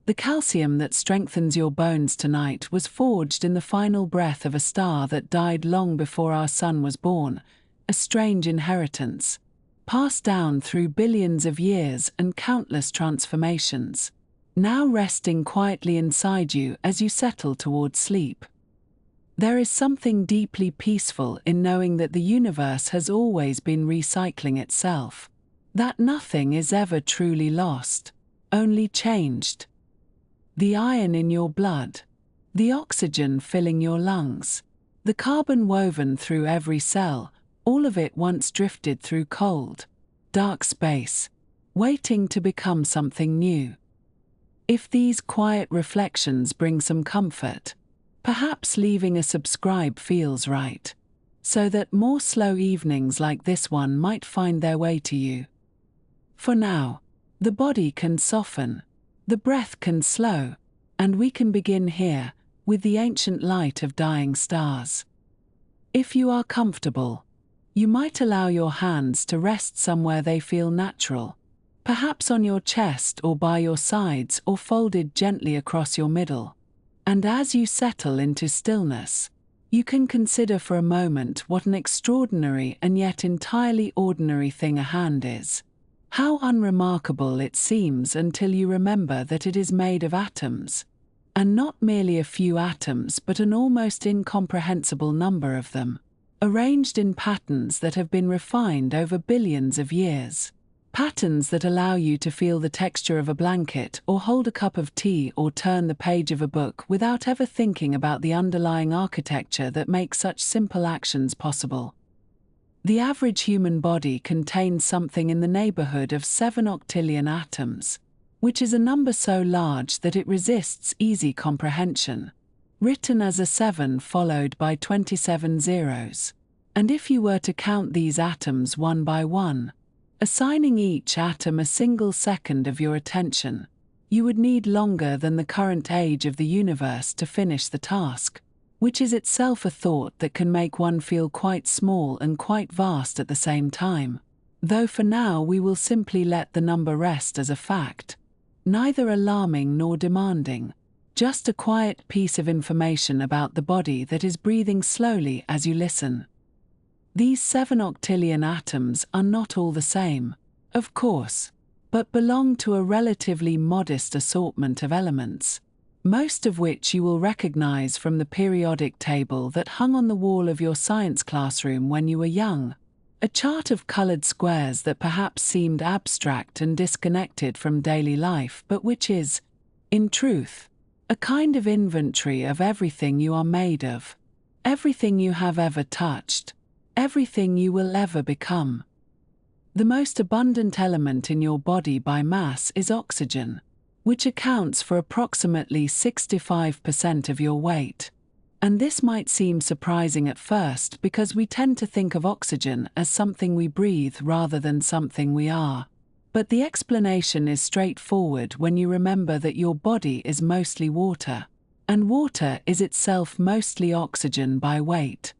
The calcium that strengthens your bones tonight was forged in the final breath of a star that died long before our sun was born, a strange inheritance, passed down through billions of years and countless transformations, now resting quietly inside you as you settle toward sleep. There is something deeply peaceful in knowing that the universe has always been recycling itself, that nothing is ever truly lost, only changed. The iron in your blood, the oxygen filling your lungs, the carbon woven through every cell, all of it once drifted through cold, dark space, waiting to become something new. If these quiet reflections bring some comfort, perhaps leaving a subscribe feels right, so that more slow evenings like this one might find their way to you. For now, the body can soften, the breath can slow, and we can begin here, with the ancient light of dying stars. If you are comfortable, you might allow your hands to rest somewhere they feel natural, perhaps on your chest or by your sides or folded gently across your middle. And as you settle into stillness, you can consider for a moment what an extraordinary and yet entirely ordinary thing a hand is. How unremarkable it seems until you remember that it is made of atoms, and not merely a few atoms but an almost incomprehensible number of them, arranged in patterns that have been refined over billions of years. Patterns that allow you to feel the texture of a blanket or hold a cup of tea or turn the page of a book without ever thinking about the underlying architecture that makes such simple actions possible. The average human body contains something in the neighborhood of 7 octillion atoms, which is a number so large that it resists easy comprehension, written as a 7 followed by 27 zeros. And if you were to count these atoms one by one, assigning each atom a single second of your attention, you would need longer than the current age of the universe to finish the task, which is itself a thought that can make one feel quite small and quite vast at the same time. Though for now we will simply let the number rest as a fact, neither alarming nor demanding, just a quiet piece of information about the body that is breathing slowly as you listen. These 7 octillion atoms are not all the same, of course, but belong to a relatively modest assortment of elements, most of which you will recognize from the periodic table that hung on the wall of your science classroom when you were young, a chart of colored squares that perhaps seemed abstract and disconnected from daily life but which is, in truth, a kind of inventory of everything you are made of, everything you have ever touched, everything you will ever become. The most abundant element in your body by mass is oxygen, which accounts for approximately 65% of your weight. And this might seem surprising at first because we tend to think of oxygen as something we breathe rather than something we are. But the explanation is straightforward when you remember that your body is mostly water, and water is itself mostly oxygen by weight.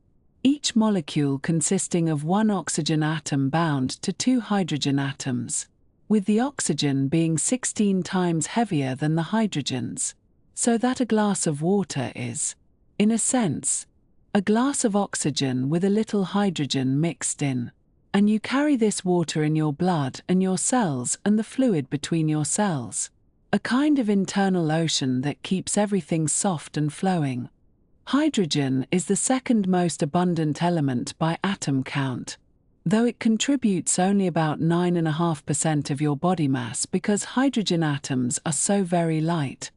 Each molecule consisting of 1 oxygen atom bound to 2 hydrogen atoms, with the oxygen being 16 times heavier than the hydrogens, so that a glass of water is, in a sense, a glass of oxygen with a little hydrogen mixed in, and you carry this water in your blood and your cells and the fluid between your cells, a kind of internal ocean that keeps everything soft and flowing. Hydrogen is the second most abundant element by atom count, though it contributes only about 9.5% of your body mass because hydrogen atoms are so very light,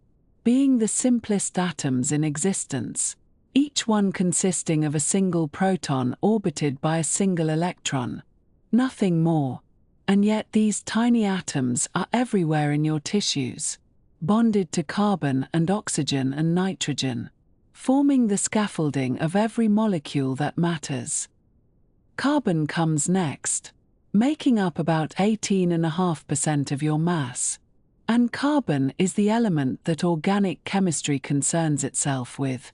being the simplest atoms in existence, each one consisting of a single proton orbited by a single electron, nothing more. And yet these tiny atoms are everywhere in your tissues, bonded to carbon and oxygen and nitrogen, forming the scaffolding of every molecule that matters. Carbon comes next, making up about 18.5% of your mass. And carbon is the element that organic chemistry concerns itself with,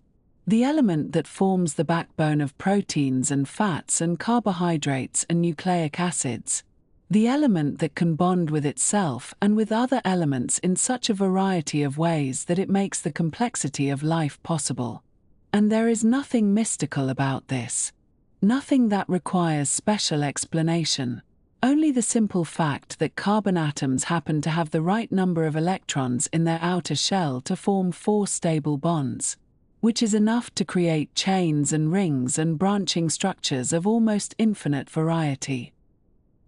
the element that forms the backbone of proteins and fats and carbohydrates and nucleic acids, the element that can bond with itself and with other elements in such a variety of ways that it makes the complexity of life possible. And there is nothing mystical about this. Nothing that requires special explanation. Only the simple fact that carbon atoms happen to have the right number of electrons in their outer shell to form 4 stable bonds, which is enough to create chains and rings and branching structures of almost infinite variety.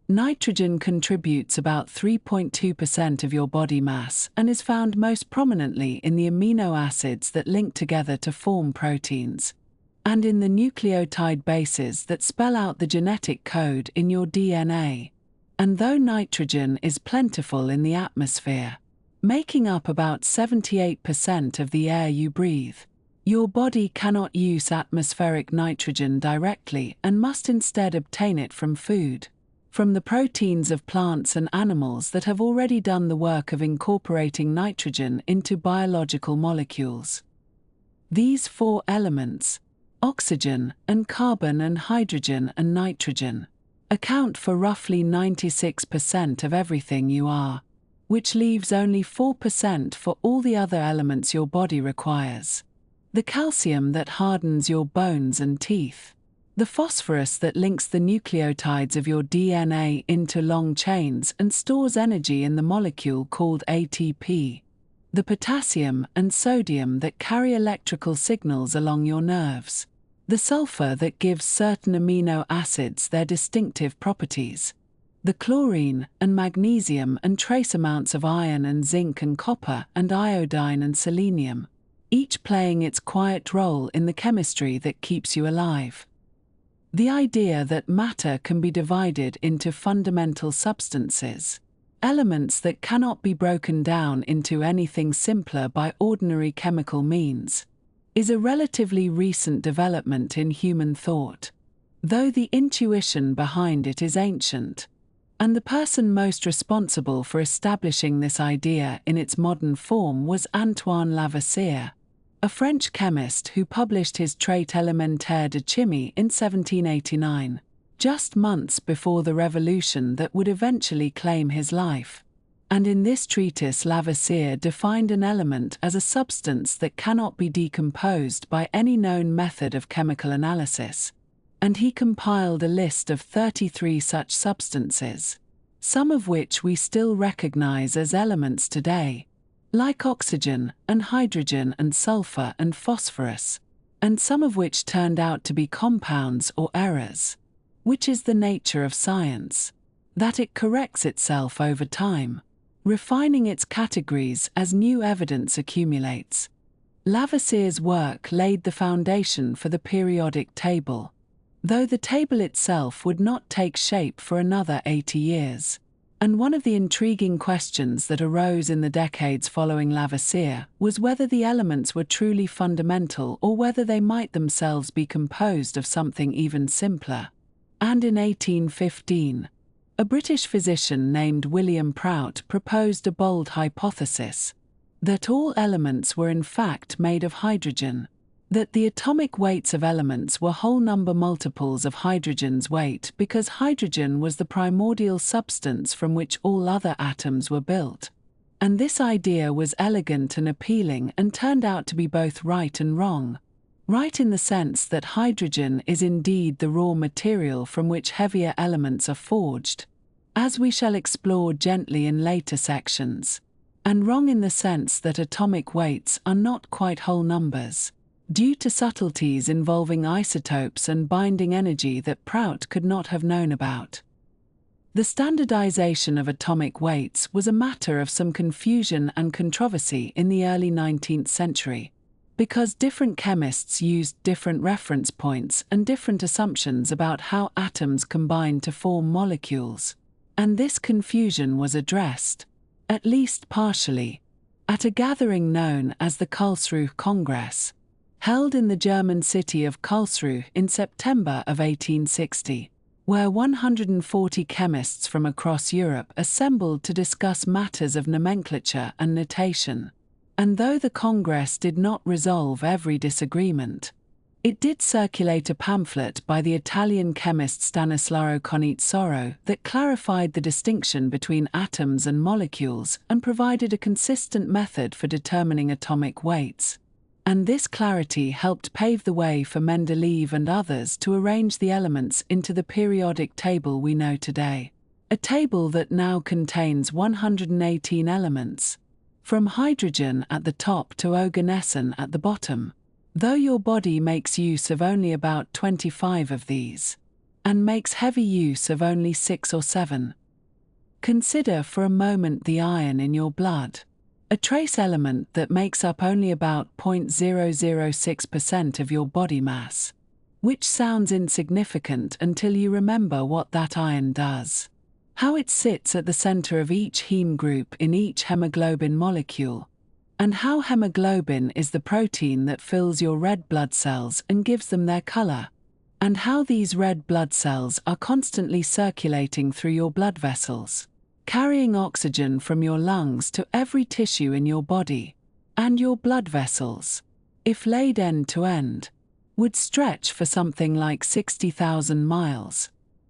Nitrogen contributes about 3.2% of your body mass and is found most prominently in the amino acids that link together to form proteins, and in the nucleotide bases that spell out the genetic code in your DNA. And though nitrogen is plentiful in the atmosphere, making up about 78% of the air you breathe, your body cannot use atmospheric nitrogen directly and must instead obtain it from food, from the proteins of plants and animals that have already done the work of incorporating nitrogen into biological molecules. These 4 elements, oxygen and carbon and hydrogen and nitrogen, account for roughly 96% of everything you are, which leaves only 4% for all the other elements your body requires. The calcium that hardens your bones and teeth, the phosphorus that links the nucleotides of your DNA into long chains and stores energy in the molecule called ATP, the potassium and sodium that carry electrical signals along your nerves, the sulfur that gives certain amino acids their distinctive properties, the chlorine and magnesium and trace amounts of iron and zinc and copper and iodine and selenium, each playing its quiet role in the chemistry that keeps you alive. The idea that matter can be divided into fundamental substances, elements that cannot be broken down into anything simpler by ordinary chemical means, is a relatively recent development in human thought, though the intuition behind it is ancient, and the person most responsible for establishing this idea in its modern form was Antoine Lavoisier, a French chemist who published his Traité élémentaire de chimie in 1789, just months before the revolution that would eventually claim his life. And in this treatise Lavoisier defined an element as a substance that cannot be decomposed by any known method of chemical analysis, and he compiled a list of 33 such substances, some of which we still recognize as elements today, like oxygen and hydrogen and sulfur and phosphorus, and some of which turned out to be compounds or errors, which is the nature of science, that it corrects itself over time, refining its categories as new evidence accumulates. Lavoisier's work laid the foundation for the periodic table, though the table itself would not take shape for another 80 years. And one of the intriguing questions that arose in the decades following Lavoisier was whether the elements were truly fundamental or whether they might themselves be composed of something even simpler. And in 1815, a British physician named William Prout proposed a bold hypothesis, that all elements were in fact made of hydrogen, that the atomic weights of elements were whole number multiples of hydrogen's weight because hydrogen was the primordial substance from which all other atoms were built. And this idea was elegant and appealing and turned out to be both right and wrong. Right in the sense that hydrogen is indeed the raw material from which heavier elements are forged, as we shall explore gently in later sections, and wrong in the sense that atomic weights are not quite whole numbers, due to subtleties involving isotopes and binding energy that Prout could not have known about. The standardization of atomic weights was a matter of some confusion and controversy in the early 19th century, because different chemists used different reference points and different assumptions about how atoms combine to form molecules, and this confusion was addressed, at least partially, at a gathering known as the Karlsruhe Congress, held in the German city of Karlsruhe in September of 1860, where 140 chemists from across Europe assembled to discuss matters of nomenclature and notation. And though the Congress did not resolve every disagreement, It did circulate a pamphlet by the Italian chemist Stanislao Conizzaro that clarified the distinction between atoms and molecules and provided a consistent method for determining atomic weights. And this clarity helped pave the way for Mendeleev and others to arrange the elements into the periodic table we know today. A table that now contains 118 elements, from hydrogen at the top to oganesson at the bottom, though your body makes use of only about 25 of these, and makes heavy use of only 6 or 7. Consider for a moment the iron in your blood, a trace element that makes up only about 0.006% of your body mass, which sounds insignificant until you remember what that iron does. How it sits at the center of each heme group in each hemoglobin molecule, and how hemoglobin is the protein that fills your red blood cells and gives them their color, and how these red blood cells are constantly circulating through your blood vessels, carrying oxygen from your lungs to every tissue in your body, and your blood vessels, if laid end to end, would stretch for something like 60,000 miles,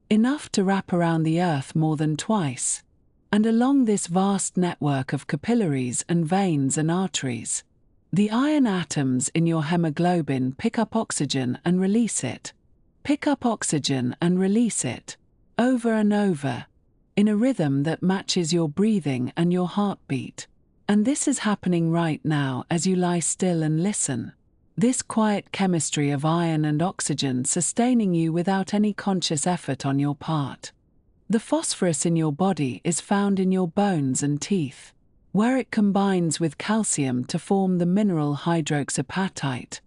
enough to wrap around the Earth more than twice. And along this vast network of capillaries and veins and arteries, the iron atoms in your hemoglobin pick up oxygen and release it, pick up oxygen and release it, over and over, in a rhythm that matches your breathing and your heartbeat. And this is happening right now as you lie still and listen. This quiet chemistry of iron and oxygen sustaining you without any conscious effort on your part. The phosphorus in your body is found in your bones and teeth, where it combines with calcium to form the mineral hydroxyapatite,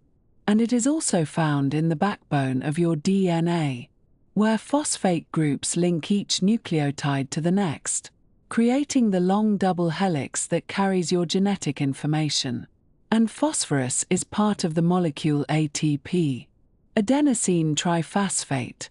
and it is also found in the backbone of your DNA, where phosphate groups link each nucleotide to the next, creating the long double helix that carries your genetic information. And phosphorus is part of the molecule ATP, adenosine triphosphate,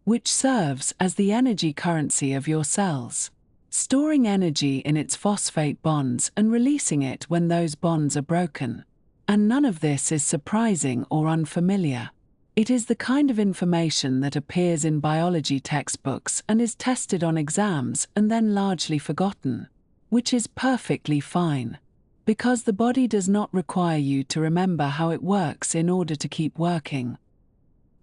which serves as the energy currency of your cells, storing energy in its phosphate bonds and releasing it when those bonds are broken. And none of this is surprising or unfamiliar. It is the kind of information that appears in biology textbooks and is tested on exams and then largely forgotten, which is perfectly fine, because the body does not require you to remember how it works in order to keep working.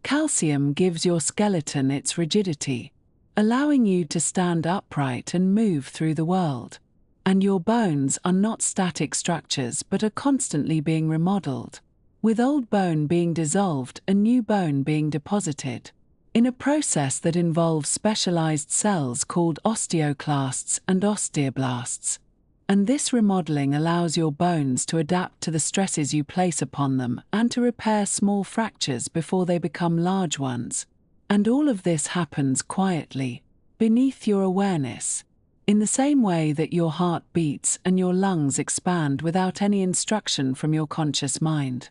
Calcium gives your skeleton its rigidity, allowing you to stand upright and move through the world. And your bones are not static structures but are constantly being remodeled, with old bone being dissolved and new bone being deposited, in a process that involves specialized cells called osteoclasts and osteoblasts. And this remodeling allows your bones to adapt to the stresses you place upon them and to repair small fractures before they become large ones. And all of this happens quietly, beneath your awareness, in the same way that your heart beats and your lungs expand without any instruction from your conscious mind.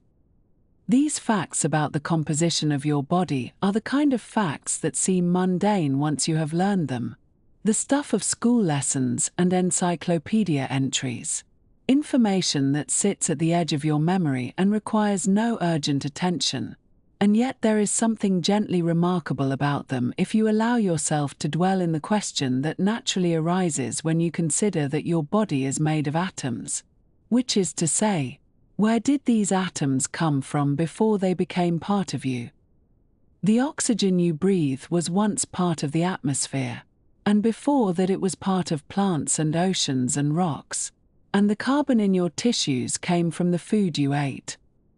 These facts about the composition of your body are the kind of facts that seem mundane once you have learned them. The stuff of school lessons and encyclopedia entries. Information that sits at the edge of your memory and requires no urgent attention. And yet there is something gently remarkable about them if you allow yourself to dwell in the question that naturally arises when you consider that your body is made of atoms. Which is to say, where did these atoms come from before they became part of you? The oxygen you breathe was once part of the atmosphere. And before that it was part of plants and oceans and rocks. And the carbon in your tissues came from the food you ate,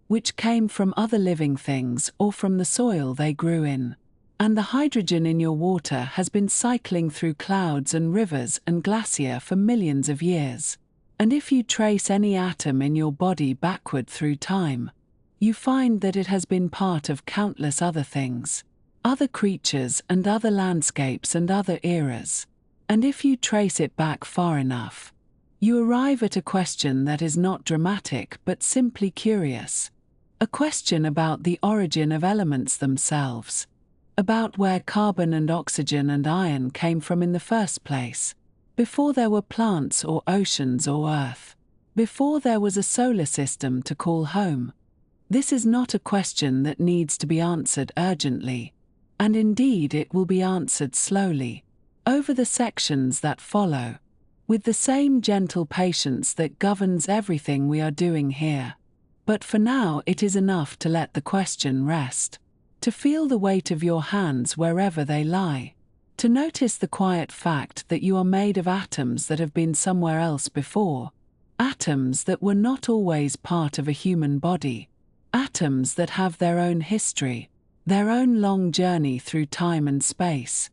which came from other living things or from the soil they grew in. And the hydrogen in your water has been cycling through clouds and rivers and glacier for millions of years. And if you trace any atom in your body backward through time, you find that it has been part of countless other things, other creatures and other landscapes and other eras. And if you trace it back far enough, you arrive at a question that is not dramatic but simply curious. A question about the origin of elements themselves, about where carbon and oxygen and iron came from in the first place, before there were plants or oceans or earth, before there was a solar system to call home. This is not a question that needs to be answered urgently, and indeed it will be answered slowly, over the sections that follow, with the same gentle patience that governs everything we are doing here. But for now it is enough to let the question rest, to feel the weight of your hands wherever they lie, to notice the quiet fact that you are made of atoms that have been somewhere else before, atoms that were not always part of a human body, atoms that have their own history, their own long journey through time and space.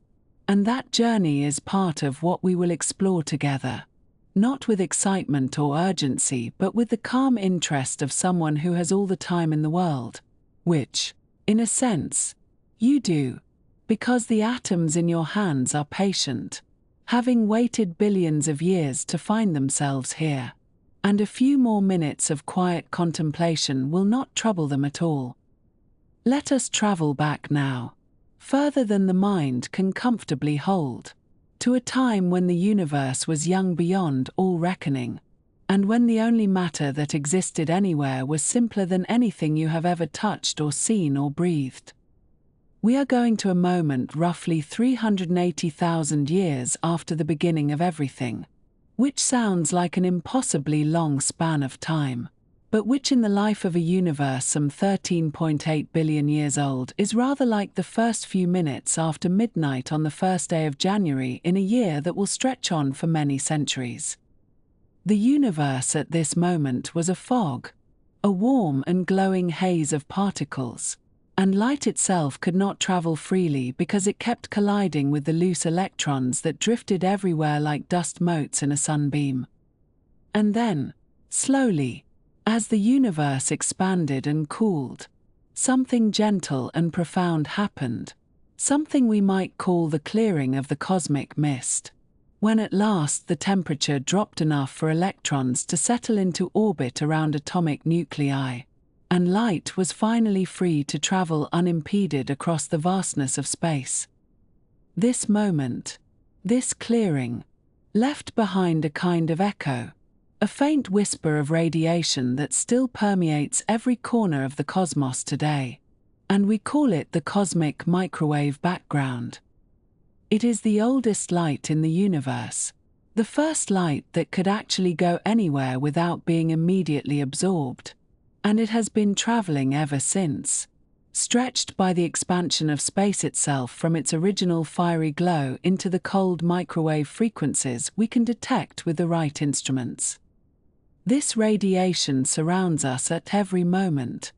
And that journey is part of what we will explore together, not with excitement or urgency, but with the calm interest of someone who has all the time in the world, which, in a sense, you do, because the atoms in your hands are patient, having waited billions of years to find themselves here, and a few more minutes of quiet contemplation will not trouble them at all. Let us travel back now, further than the mind can comfortably hold, to a time when the universe was young beyond all reckoning, and when the only matter that existed anywhere was simpler than anything you have ever touched or seen or breathed. We are going to a moment roughly 380,000 years after the beginning of everything, which sounds like an impossibly long span of time, but which in the life of a universe some 13.8 billion years old is rather like the first few minutes after midnight on the first day of January in a year that will stretch on for many centuries. The universe at this moment was a fog, a warm and glowing haze of particles, and light itself could not travel freely because it kept colliding with the loose electrons that drifted everywhere like dust motes in a sunbeam. And then, slowly, as the universe expanded and cooled, something gentle and profound happened, something we might call the clearing of the cosmic mist, when at last the temperature dropped enough for electrons to settle into orbit around atomic nuclei, and light was finally free to travel unimpeded across the vastness of space. This moment, this clearing, left behind a kind of echo, a faint whisper of radiation that still permeates every corner of the cosmos today, and we call it the cosmic microwave background. It is the oldest light in the universe, the first light that could actually go anywhere without being immediately absorbed, and it has been traveling ever since, stretched by the expansion of space itself from its original fiery glow into the cold microwave frequencies we can detect with the right instruments. This radiation surrounds us at every moment,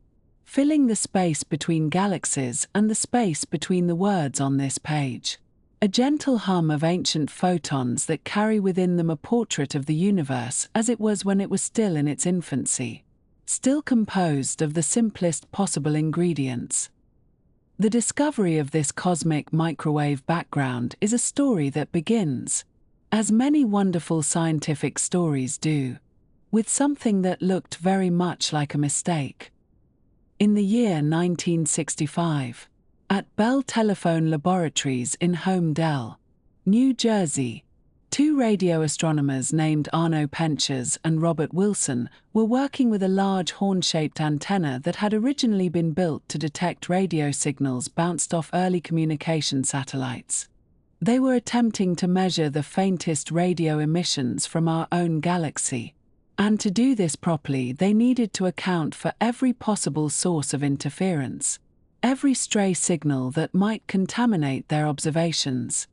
filling the space between galaxies and the space between the words on this page. A gentle hum of ancient photons that carry within them a portrait of the universe as it was when it was still in its infancy, still composed of the simplest possible ingredients. The discovery of this cosmic microwave background is a story that begins, as many wonderful scientific stories do, with something that looked very much like a mistake. In the year 1965, at Bell Telephone Laboratories in Holmdel, New Jersey, two radio astronomers named Arno Pentjes and Robert Wilson were working with a large horn-shaped antenna that had originally been built to detect radio signals bounced off early communication satellites. They were attempting to measure the faintest radio emissions from our own galaxy, and to do this properly they needed to account for every possible source of interference, every stray signal that might contaminate their observations.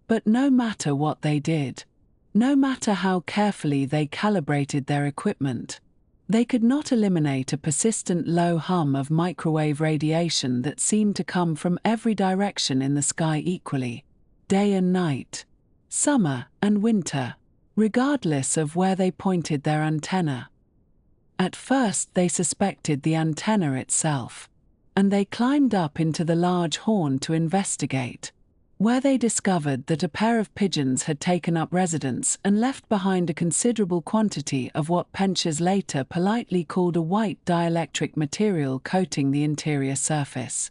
But no matter what they did, no matter how carefully they calibrated their equipment, they could not eliminate a persistent low hum of microwave radiation that seemed to come from every direction in the sky equally, day and night, summer and winter, regardless of where they pointed their antenna. At first they suspected the antenna itself, and they climbed up into the large horn to investigate, where they discovered that a pair of pigeons had taken up residence and left behind a considerable quantity of what Pentjes later politely called a white dielectric material coating the interior surface.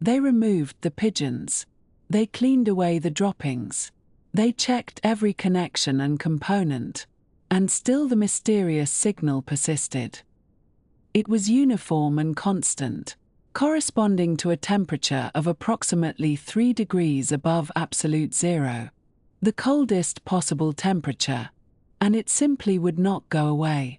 They removed the pigeons. They cleaned away the droppings. They checked every connection and component, and still the mysterious signal persisted. It was uniform and constant, corresponding to a temperature of approximately 3 degrees above absolute zero, the coldest possible temperature, and it simply would not go away.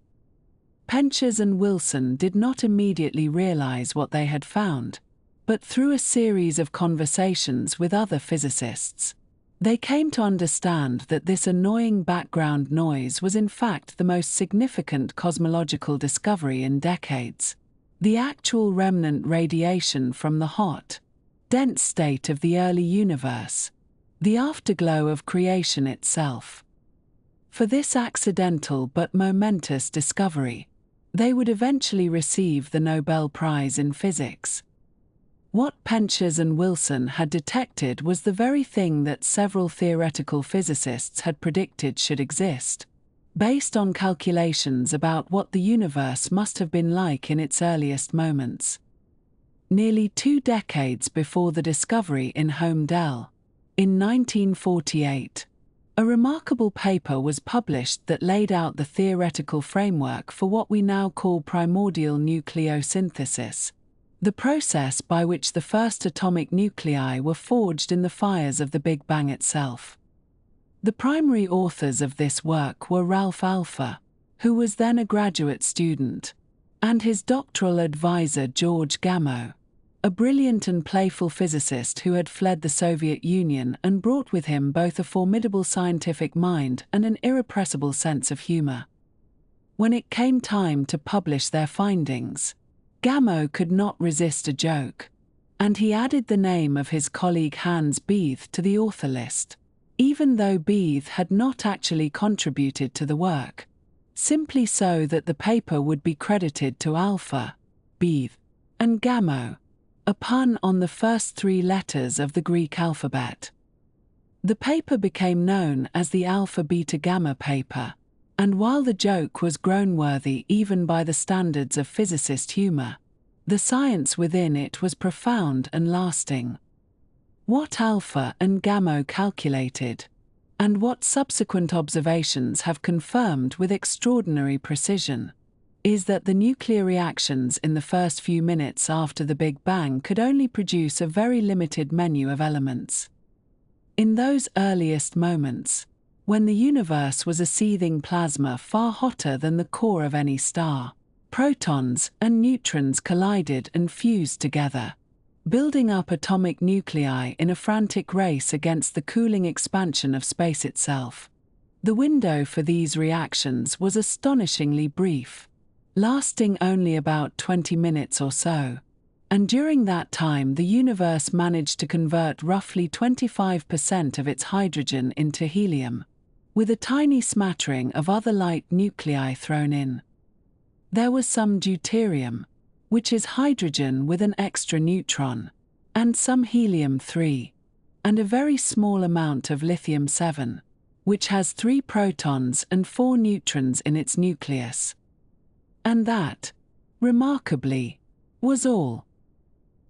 Penches and Wilson did not immediately realize what they had found, but through a series of conversations with other physicists, they came to understand that this annoying background noise was in fact the most significant cosmological discovery in decades, the actual remnant radiation from the hot, dense state of the early universe, the afterglow of creation itself. For this accidental but momentous discovery, they would eventually receive the Nobel Prize in Physics. What Penches and Wilson had detected was the very thing that several theoretical physicists had predicted should exist, based on calculations about what the universe must have been like in its earliest moments. Nearly 2 decades before the discovery in Holmdel, in 1948, a remarkable paper was published that laid out the theoretical framework for what we now call primordial nucleosynthesis, the process by which the first atomic nuclei were forged in the fires of the Big Bang itself. The primary authors of this work were Ralph Alpher, who was then a graduate student, and his doctoral advisor George Gamow, a brilliant and playful physicist who had fled the Soviet Union and brought with him both a formidable scientific mind and an irrepressible sense of humor. When it came time to publish their findings, Gamow could not resist a joke, and he added the name of his colleague Hans Bethe to the author list, even though Bethe had not actually contributed to the work, simply so that the paper would be credited to Alpha, Bethe, and Gamow, a pun on the first 3 letters of the Greek alphabet. The paper became known as the Alpha Beta Gamma paper, and while the joke was groan-worthy even by the standards of physicist humor, the science within it was profound and lasting. What Alpha and Gamow calculated, and what subsequent observations have confirmed with extraordinary precision, is that the nuclear reactions in the first few minutes after the Big Bang could only produce a very limited menu of elements. In those earliest moments, when the universe was a seething plasma far hotter than the core of any star, protons and neutrons collided and fused together, building up atomic nuclei in a frantic race against the cooling expansion of space itself. The window for these reactions was astonishingly brief, lasting only about 20 minutes or so, and during that time the universe managed to convert roughly 25% of its hydrogen into helium, with a tiny smattering of other light nuclei thrown in. There was some deuterium, which is hydrogen with an extra neutron, and some helium-3, and a very small amount of lithium-7, which has 3 protons and 4 neutrons in its nucleus. And that, remarkably, was all.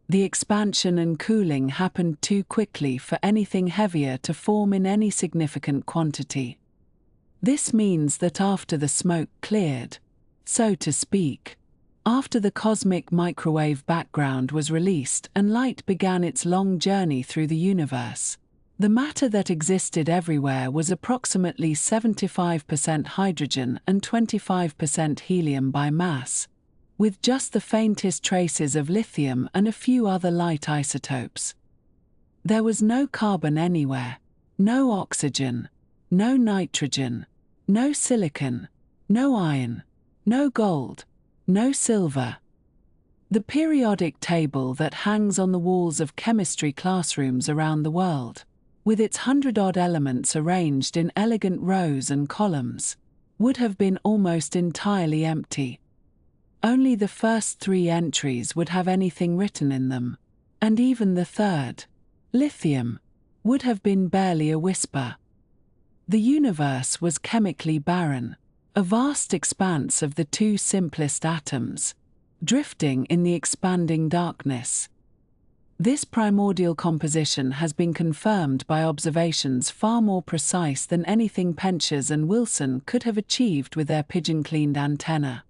The expansion and cooling happened too quickly for anything heavier to form in any significant quantity. This means that after the smoke cleared, so to speak, after the cosmic microwave background was released and light began its long journey through the universe, the matter that existed everywhere was approximately 75% hydrogen and 25% helium by mass, with just the faintest traces of lithium and a few other light isotopes. There was no carbon anywhere, no oxygen, no nitrogen, no silicon, no iron, no gold, no silver. The periodic table that hangs on the walls of chemistry classrooms around the world, with its 100-odd elements arranged in elegant rows and columns, would have been almost entirely empty. Only the first 3 entries would have anything written in them, and even the third, lithium, would have been barely a whisper. The universe was chemically barren, a vast expanse of the 2 simplest atoms, drifting in the expanding darkness. This primordial composition has been confirmed by observations far more precise than anything Penches and Wilson could have achieved with their pigeon-cleaned antenna.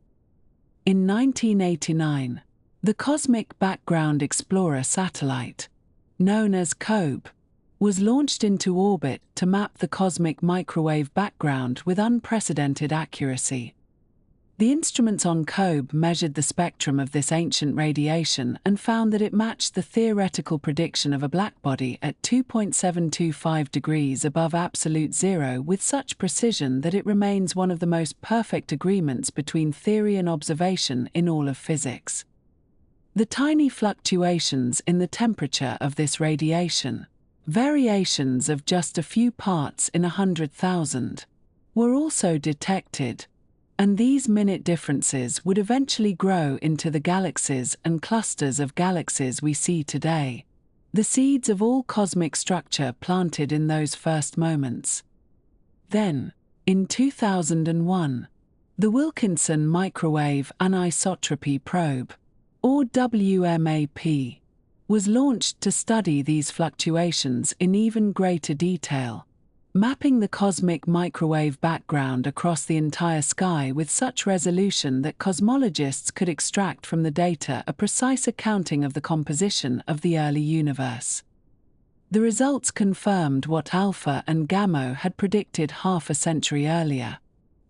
In 1989, the Cosmic Background Explorer satellite, known as COBE, was launched into orbit to map the cosmic microwave background with unprecedented accuracy. The instruments on COBE measured the spectrum of this ancient radiation and found that it matched the theoretical prediction of a blackbody at 2.725 degrees above absolute zero with such precision that it remains one of the most perfect agreements between theory and observation in all of physics. The tiny fluctuations in the temperature of this radiation, variations of just a few parts in 100,000, were also detected, and these minute differences would eventually grow into the galaxies and clusters of galaxies we see today, the seeds of all cosmic structure planted in those first moments. Then, in 2001, the Wilkinson Microwave Anisotropy Probe, or WMAP, was launched to study these fluctuations in even greater detail, mapping the cosmic microwave background across the entire sky with such resolution that cosmologists could extract from the data a precise accounting of the composition of the early universe. The results confirmed what Alpha and Gamma had predicted half a century earlier,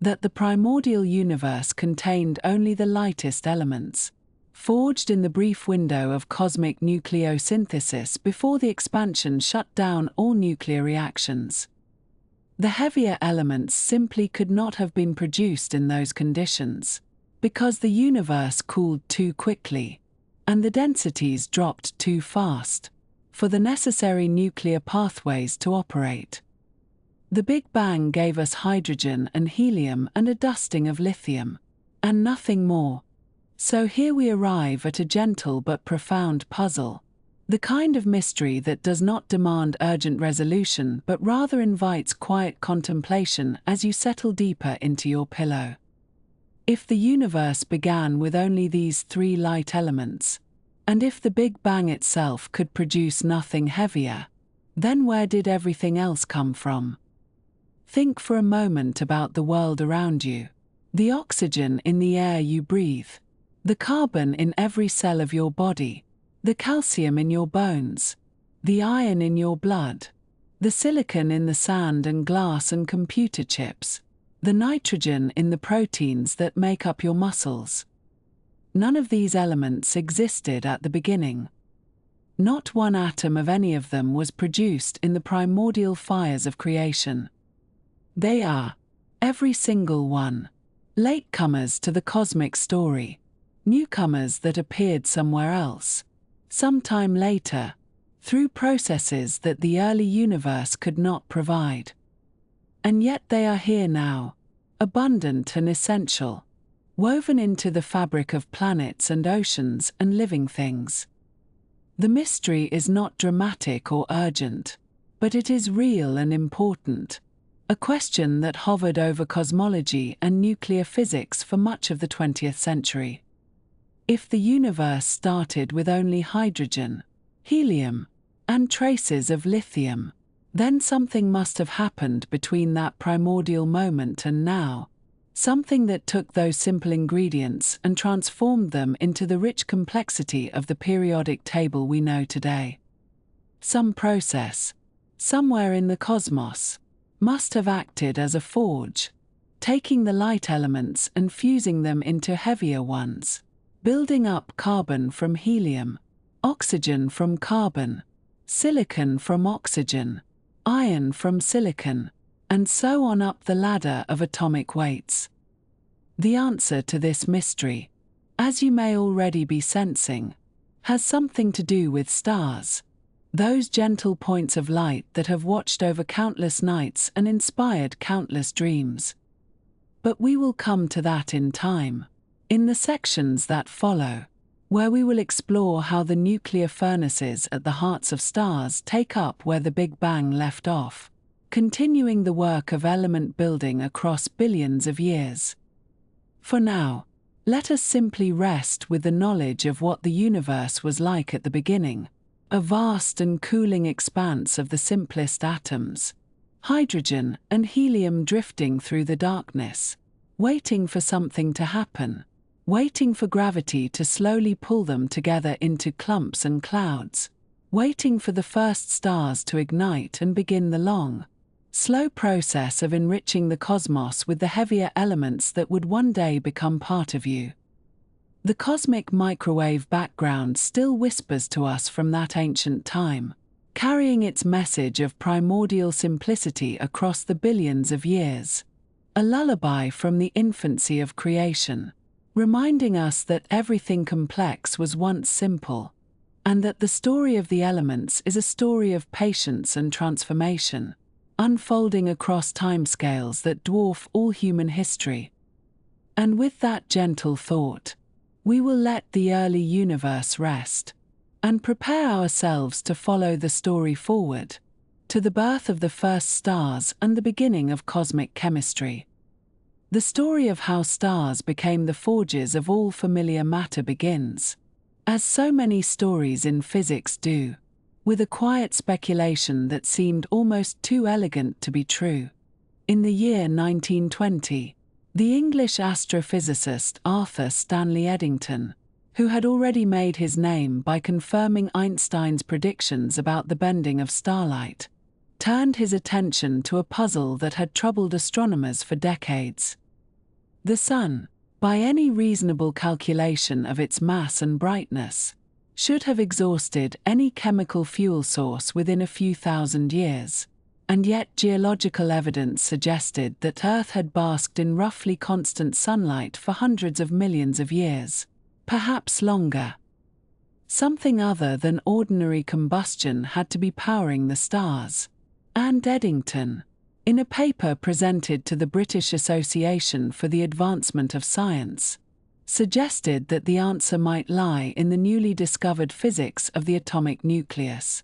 that the primordial universe contained only the lightest elements, forged in the brief window of cosmic nucleosynthesis before the expansion shut down all nuclear reactions. The heavier elements simply could not have been produced in those conditions, because the universe cooled too quickly, and the densities dropped too fast, for the necessary nuclear pathways to operate. The Big Bang gave us hydrogen and helium and a dusting of lithium, and nothing more. So here we arrive at a gentle but profound puzzle, the kind of mystery that does not demand urgent resolution but rather invites quiet contemplation as you settle deeper into your pillow. If the universe began with only these three light elements, and if the Big Bang itself could produce nothing heavier, then where did everything else come from? Think for a moment about the world around you, the oxygen in the air you breathe, the carbon in every cell of your body, the calcium in your bones, the iron in your blood, the silicon in the sand and glass and computer chips, the nitrogen in the proteins that make up your muscles. None of these elements existed at the beginning. Not one atom of any of them was produced in the primordial fires of creation. They are, every single one, latecomers to the cosmic story, newcomers that appeared somewhere else, sometime later, through processes that the early universe could not provide. And yet they are here now, abundant and essential, woven into the fabric of planets and oceans and living things. The mystery is not dramatic or urgent, but it is real and important, a question that hovered over cosmology and nuclear physics for much of the 20th century. If the universe started with only hydrogen, helium, and traces of lithium, then something must have happened between that primordial moment and now, something that took those simple ingredients and transformed them into the rich complexity of the periodic table we know today. Some process, somewhere in the cosmos, must have acted as a forge, taking the light elements and fusing them into heavier ones, building up carbon from helium, oxygen from carbon, silicon from oxygen, iron from silicon, and so on up the ladder of atomic weights. The answer to this mystery, as you may already be sensing, has something to do with stars, those gentle points of light that have watched over countless nights and inspired countless dreams. But we will come to that in time, in the sections that follow, where we will explore how the nuclear furnaces at the hearts of stars take up where the Big Bang left off, continuing the work of element building across billions of years. For now, let us simply rest with the knowledge of what the universe was like at the beginning, a vast and cooling expanse of the simplest atoms, hydrogen and helium drifting through the darkness, waiting for something to happen, waiting for gravity to slowly pull them together into clumps and clouds, waiting for the first stars to ignite and begin the long, slow process of enriching the cosmos with the heavier elements that would one day become part of you. The cosmic microwave background still whispers to us from that ancient time, carrying its message of primordial simplicity across the billions of years, a lullaby from the infancy of creation, reminding us that everything complex was once simple, and that the story of the elements is a story of patience and transformation, unfolding across timescales that dwarf all human history. And with that gentle thought, we will let the early universe rest, and prepare ourselves to follow the story forward, to the birth of the first stars and the beginning of cosmic chemistry. The story of how stars became the forges of all familiar matter begins, as so many stories in physics do, with a quiet speculation that seemed almost too elegant to be true. In the year 1920, the English astrophysicist Arthur Stanley Eddington, who had already made his name by confirming Einstein's predictions about the bending of starlight, turned his attention to a puzzle that had troubled astronomers for decades. The Sun, by any reasonable calculation of its mass and brightness, should have exhausted any chemical fuel source within a few thousand years, and yet geological evidence suggested that Earth had basked in roughly constant sunlight for hundreds of millions of years, perhaps longer. Something other than ordinary combustion had to be powering the stars, and Eddington, in a paper presented to the British Association for the Advancement of Science, suggested that the answer might lie in the newly discovered physics of the atomic nucleus.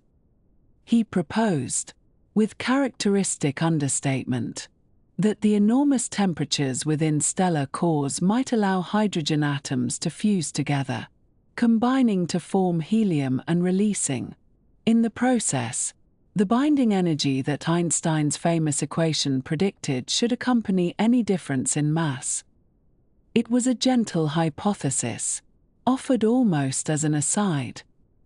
He proposed, with characteristic understatement, that the enormous temperatures within stellar cores might allow hydrogen atoms to fuse together, combining to form helium and releasing, in the process, the binding energy that Einstein's famous equation predicted should accompany any difference in mass. It was a gentle hypothesis, offered almost as an aside,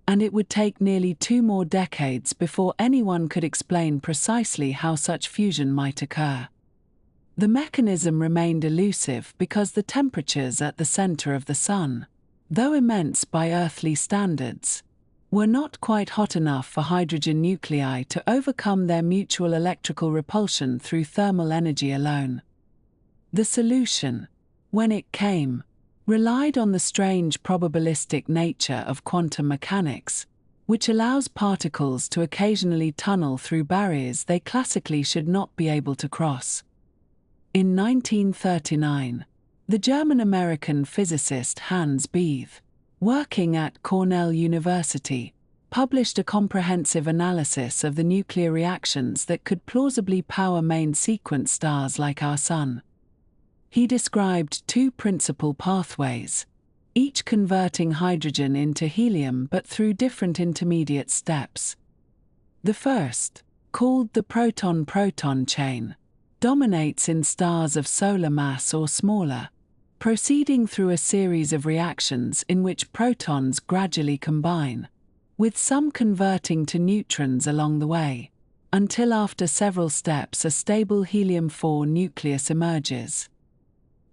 and it would take nearly 2 more decades before anyone could explain precisely how such fusion might occur. The mechanism remained elusive because the temperatures at the center of the Sun, though immense by earthly standards, were not quite hot enough for hydrogen nuclei to overcome their mutual electrical repulsion through thermal energy alone. The solution, when it came, relied on the strange probabilistic nature of quantum mechanics, which allows particles to occasionally tunnel through barriers they classically should not be able to cross. In 1939, the German-American physicist Hans Bethe, working at Cornell University, published a comprehensive analysis of the nuclear reactions that could plausibly power main-sequence stars like our Sun. He described 2 principal pathways, each converting hydrogen into helium but through different intermediate steps. The first, called the proton-proton chain, dominates in stars of solar mass or smaller, proceeding through a series of reactions in which protons gradually combine, with some converting to neutrons along the way, until after several steps a stable helium-4 nucleus emerges.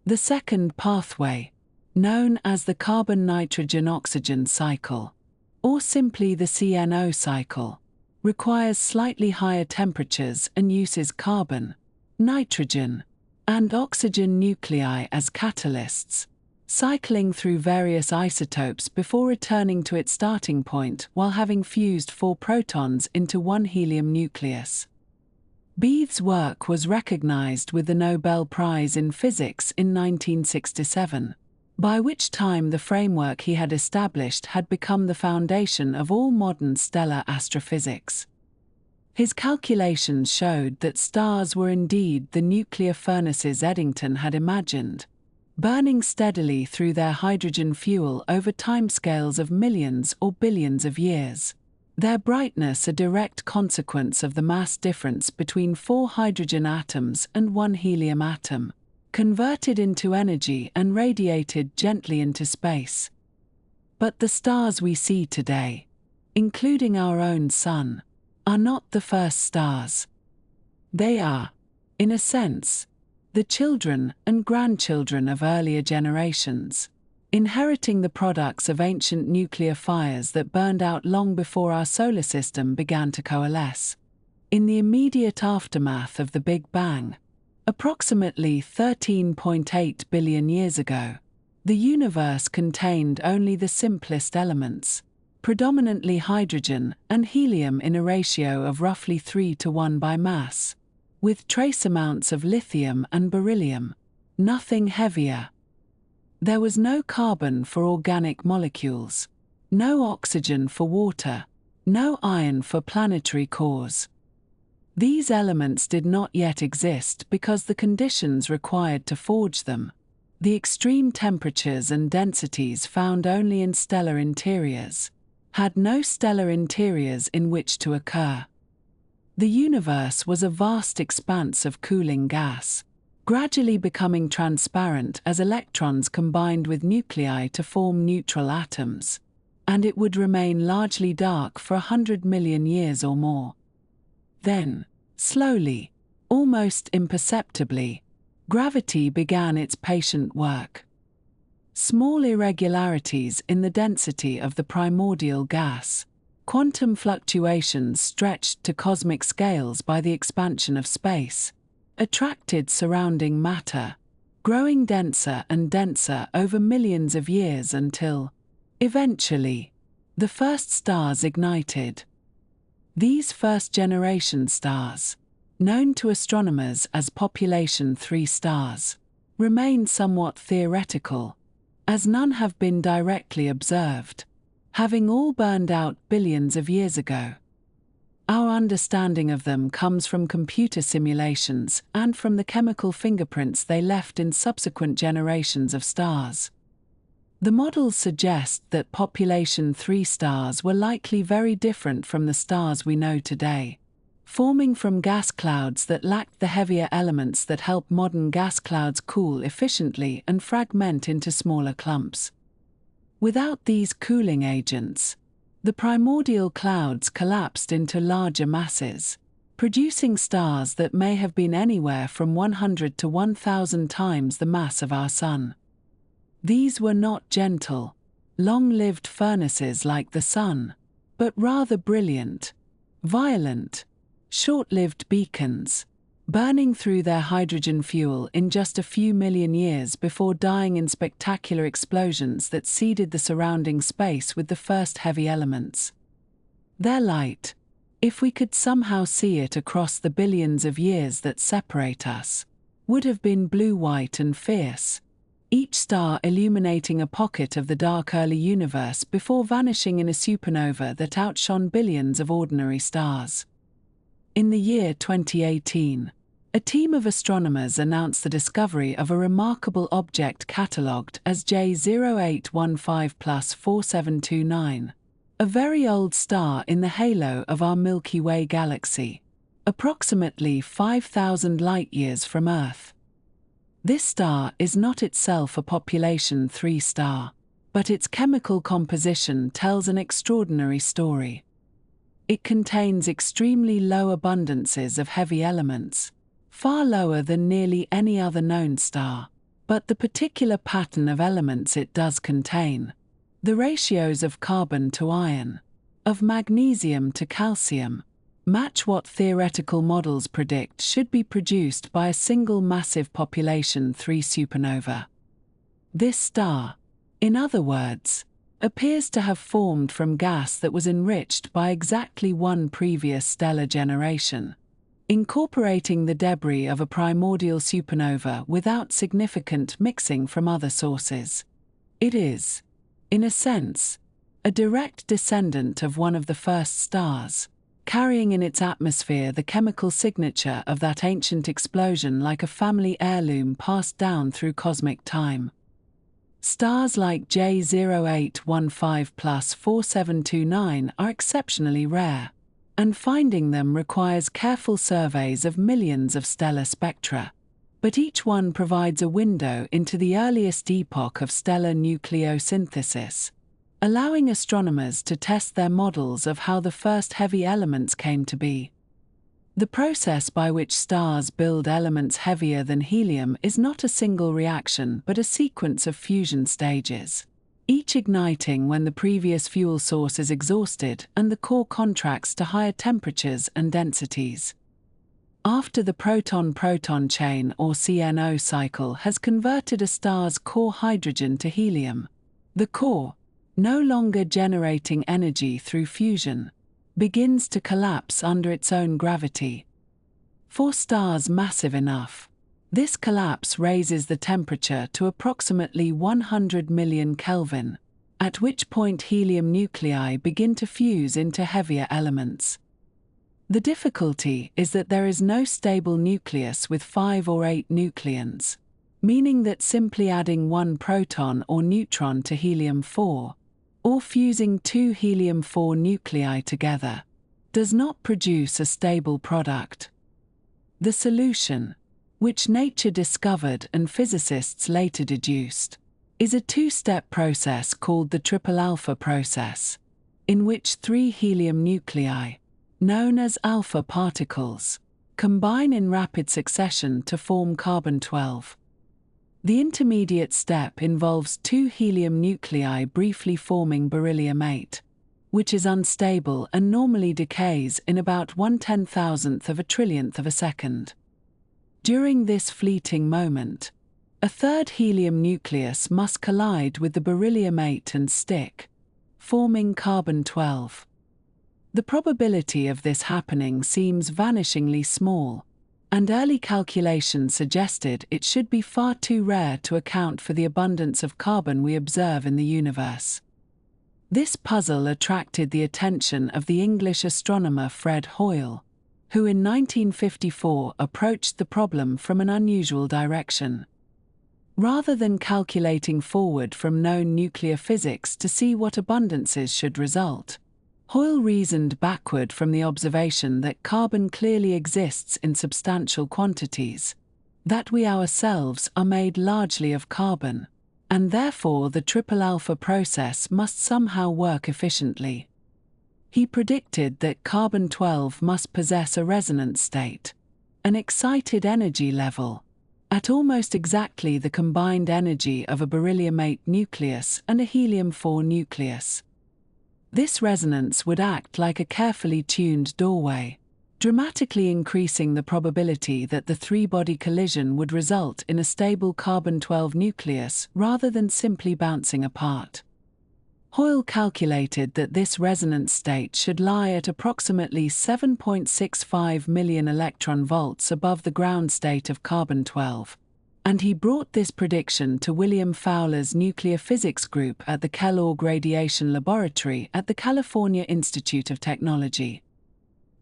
The second pathway, known as the carbon-nitrogen-oxygen cycle, or simply the CNO cycle, requires slightly higher temperatures and uses carbon, nitrogen, and oxygen nuclei as catalysts, cycling through various isotopes before returning to its starting point while having fused 4 protons into 1 helium nucleus. Bethe's work was recognized with the Nobel Prize in Physics in 1967, by which time the framework he had established had become the foundation of all modern stellar astrophysics. His calculations showed that stars were indeed the nuclear furnaces Eddington had imagined, burning steadily through their hydrogen fuel over timescales of millions or billions of years, their brightness a direct consequence of the mass difference between 4 hydrogen atoms and 1 helium atom, converted into energy and radiated gently into space. But the stars we see today, including our own Sun, are not the first stars. They are, in a sense, the children and grandchildren of earlier generations, inheriting the products of ancient nuclear fires that burned out long before our solar system began to coalesce. In the immediate aftermath of the Big Bang, approximately 13.8 billion years ago, the universe contained only the simplest elements, predominantly hydrogen and helium in a ratio of roughly 3:1 by mass, with trace amounts of lithium and beryllium, nothing heavier. There was no carbon for organic molecules, no oxygen for water, no iron for planetary cores. These elements did not yet exist because the conditions required to forge them, the extreme temperatures and densities found only in stellar interiors, had no stellar interiors in which to occur. The universe was a vast expanse of cooling gas, gradually becoming transparent as electrons combined with nuclei to form neutral atoms, and it would remain largely dark for 100 million years or more. Then, slowly, almost imperceptibly, gravity began its patient work. Small irregularities in the density of the primordial gas, quantum fluctuations stretched to cosmic scales by the expansion of space, attracted surrounding matter, growing denser and denser over millions of years until, eventually, the first stars ignited. These first-generation stars, known to astronomers as population 3 stars, remain somewhat theoretical, as none have been directly observed, having all burned out billions of years ago. Our understanding of them comes from computer simulations and from the chemical fingerprints they left in subsequent generations of stars. The models suggest that population 3 stars were likely very different from the stars we know today, forming from gas clouds that lacked the heavier elements that help modern gas clouds cool efficiently and fragment into smaller clumps. Without these cooling agents, the primordial clouds collapsed into larger masses, producing stars that may have been anywhere from 100 to 1,000 times the mass of our Sun. These were not gentle, long-lived furnaces like the Sun, but rather brilliant, violent, short-lived beacons, burning through their hydrogen fuel in just a few million years before dying in spectacular explosions that seeded the surrounding space with the first heavy elements. Their light, if we could somehow see it across the billions of years that separate us, would have been blue-white and fierce, each star illuminating a pocket of the dark early universe before vanishing in a supernova that outshone billions of ordinary stars. In the year 2018, a team of astronomers announced the discovery of a remarkable object catalogued as J0815+4729, a very old star in the halo of our Milky Way galaxy, approximately 5,000 light-years from Earth. This star is not itself a population 3 star, but its chemical composition tells an extraordinary story. It contains extremely low abundances of heavy elements, far lower than nearly any other known star, but the particular pattern of elements it does contain, the ratios of carbon to iron, of magnesium to calcium, match what theoretical models predict should be produced by a single massive population 3 supernova. This star, in other words, appears to have formed from gas that was enriched by exactly one previous stellar generation, incorporating the debris of a primordial supernova without significant mixing from other sources. It is, in a sense, a direct descendant of one of the first stars, carrying in its atmosphere the chemical signature of that ancient explosion like a family heirloom passed down through cosmic time. Stars like J0815+4729 are exceptionally rare, and finding them requires careful surveys of millions of stellar spectra, but each one provides a window into the earliest epoch of stellar nucleosynthesis, allowing astronomers to test their models of how the first heavy elements came to be. The process by which stars build elements heavier than helium is not a single reaction but a sequence of fusion stages, each igniting when the previous fuel source is exhausted and the core contracts to higher temperatures and densities. After the proton-proton chain or CNO cycle has converted a star's core hydrogen to helium, the core, no longer generating energy through fusion, begins to collapse under its own gravity. For stars massive enough, this collapse raises the temperature to approximately 100 million Kelvin, at which point helium nuclei begin to fuse into heavier elements. The difficulty is that there is no stable nucleus with 5 or 8 nucleons, meaning that simply adding one proton or neutron to helium-4, or fusing 2 helium-4 nuclei together, does not produce a stable product. The solution, which nature discovered and physicists later deduced, is a two-step process called the triple alpha process, in which 3 helium nuclei, known as alpha particles, combine in rapid succession to form carbon-12. The intermediate step involves 2 helium nuclei briefly forming beryllium-8, which is unstable and normally decays in about 1/10,000th of a trillionth of a second. During this fleeting moment, a third helium nucleus must collide with the beryllium-8 and stick, forming carbon-12. The probability of this happening seems vanishingly small, and early calculations suggested it should be far too rare to account for the abundance of carbon we observe in the universe. This puzzle attracted the attention of the English astronomer Fred Hoyle, who in 1954 approached the problem from an unusual direction. Rather than calculating forward from known nuclear physics to see what abundances should result, Hoyle reasoned backward from the observation that carbon clearly exists in substantial quantities, that we ourselves are made largely of carbon, and therefore the triple alpha process must somehow work efficiently. He predicted that carbon-12 must possess a resonance state, an excited energy level, at almost exactly the combined energy of a beryllium-8 nucleus and a helium-4 nucleus. This resonance would act like a carefully tuned doorway, dramatically increasing the probability that the three-body collision would result in a stable carbon-12 nucleus rather than simply bouncing apart. Hoyle calculated that this resonance state should lie at approximately 7.65 million electron volts above the ground state of carbon-12, and he brought this prediction to William Fowler's nuclear physics group at the Kellogg Radiation Laboratory at the California Institute of Technology.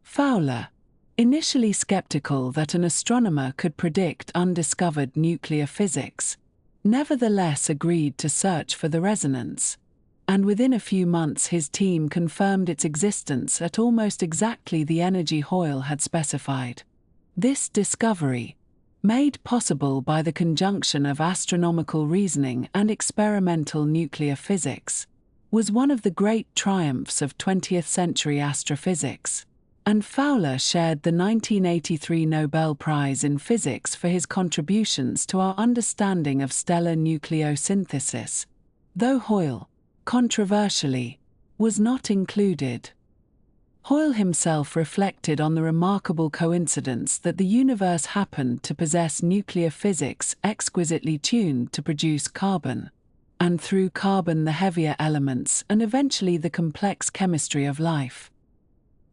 Fowler, initially skeptical that an astronomer could predict undiscovered nuclear physics, nevertheless agreed to search for the resonance, and within a few months his team confirmed its existence at almost exactly the energy Hoyle had specified. This discovery, made possible by the conjunction of astronomical reasoning and experimental nuclear physics, was one of the great triumphs of 20th-century astrophysics, and Fowler shared the 1983 Nobel Prize in Physics for his contributions to our understanding of stellar nucleosynthesis, though Hoyle, controversially, was not included. Hoyle himself reflected on the remarkable coincidence that the universe happened to possess nuclear physics exquisitely tuned to produce carbon, and through carbon the heavier elements and eventually the complex chemistry of life.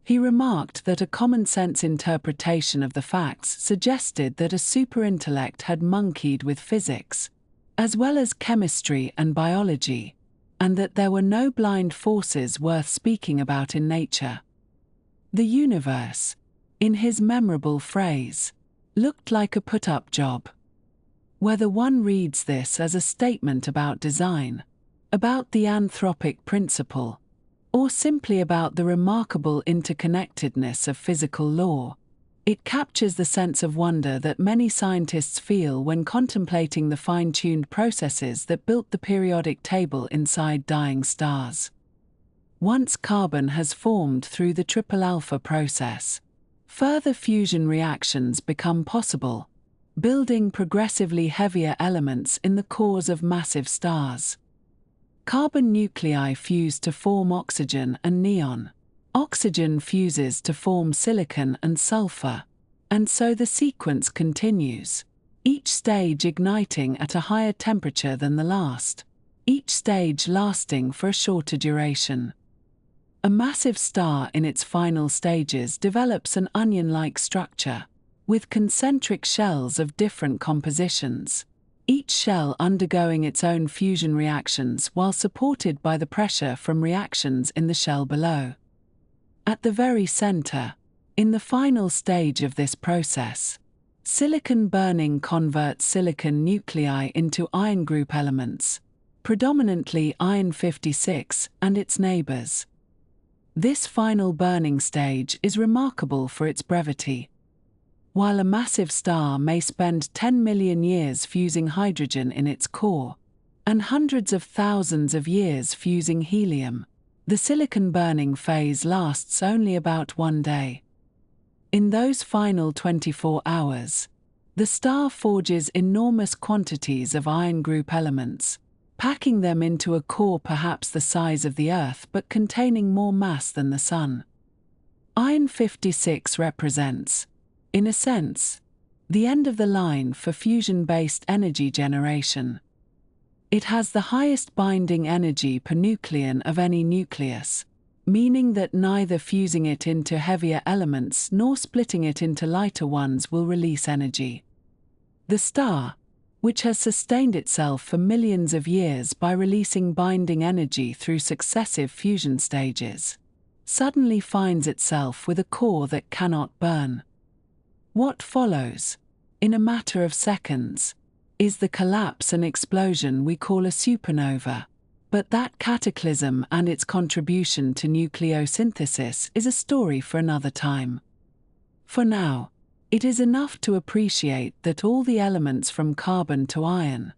He remarked that a common-sense interpretation of the facts suggested that a superintellect had monkeyed with physics, as well as chemistry and biology, and that there were no blind forces worth speaking about in nature. The universe, in his memorable phrase, looked like a put-up job. Whether one reads this as a statement about design, about the anthropic principle, or simply about the remarkable interconnectedness of physical law, It captures the sense of wonder that many scientists feel when contemplating the fine-tuned processes that built the periodic table inside dying stars. Once carbon has formed through the triple alpha process, further fusion reactions become possible, building progressively heavier elements in the cores of massive stars. Carbon nuclei fuse to form oxygen and neon. Oxygen fuses to form silicon and sulfur. And so the sequence continues, each stage igniting at a higher temperature than the last, each stage lasting for a shorter duration. A massive star in its final stages develops an onion-like structure, with concentric shells of different compositions, each shell undergoing its own fusion reactions while supported by the pressure from reactions in the shell below. At the very center, in the final stage of this process, silicon burning converts silicon nuclei into iron group elements, predominantly iron 56 and its neighbors. This final burning stage is remarkable for its brevity. While a massive star may spend 10 million years fusing hydrogen in its core, and hundreds of thousands of years fusing helium, the silicon burning phase lasts only about 1 day. In those final 24 hours, the star forges enormous quantities of iron group elements, packing them into a core perhaps the size of the Earth but containing more mass than the Sun. Iron 56 represents, in a sense, the end of the line for fusion-based energy generation. It has the highest binding energy per nucleon of any nucleus, meaning that neither fusing it into heavier elements nor splitting it into lighter ones will release energy. The star, which has sustained itself for millions of years by releasing binding energy through successive fusion stages, suddenly finds itself with a core that cannot burn. What follows, in a matter of seconds, is the collapse and explosion we call a supernova, but that cataclysm and its contribution to nucleosynthesis is a story for another time. For now, it is enough to appreciate that all the elements from carbon to iron,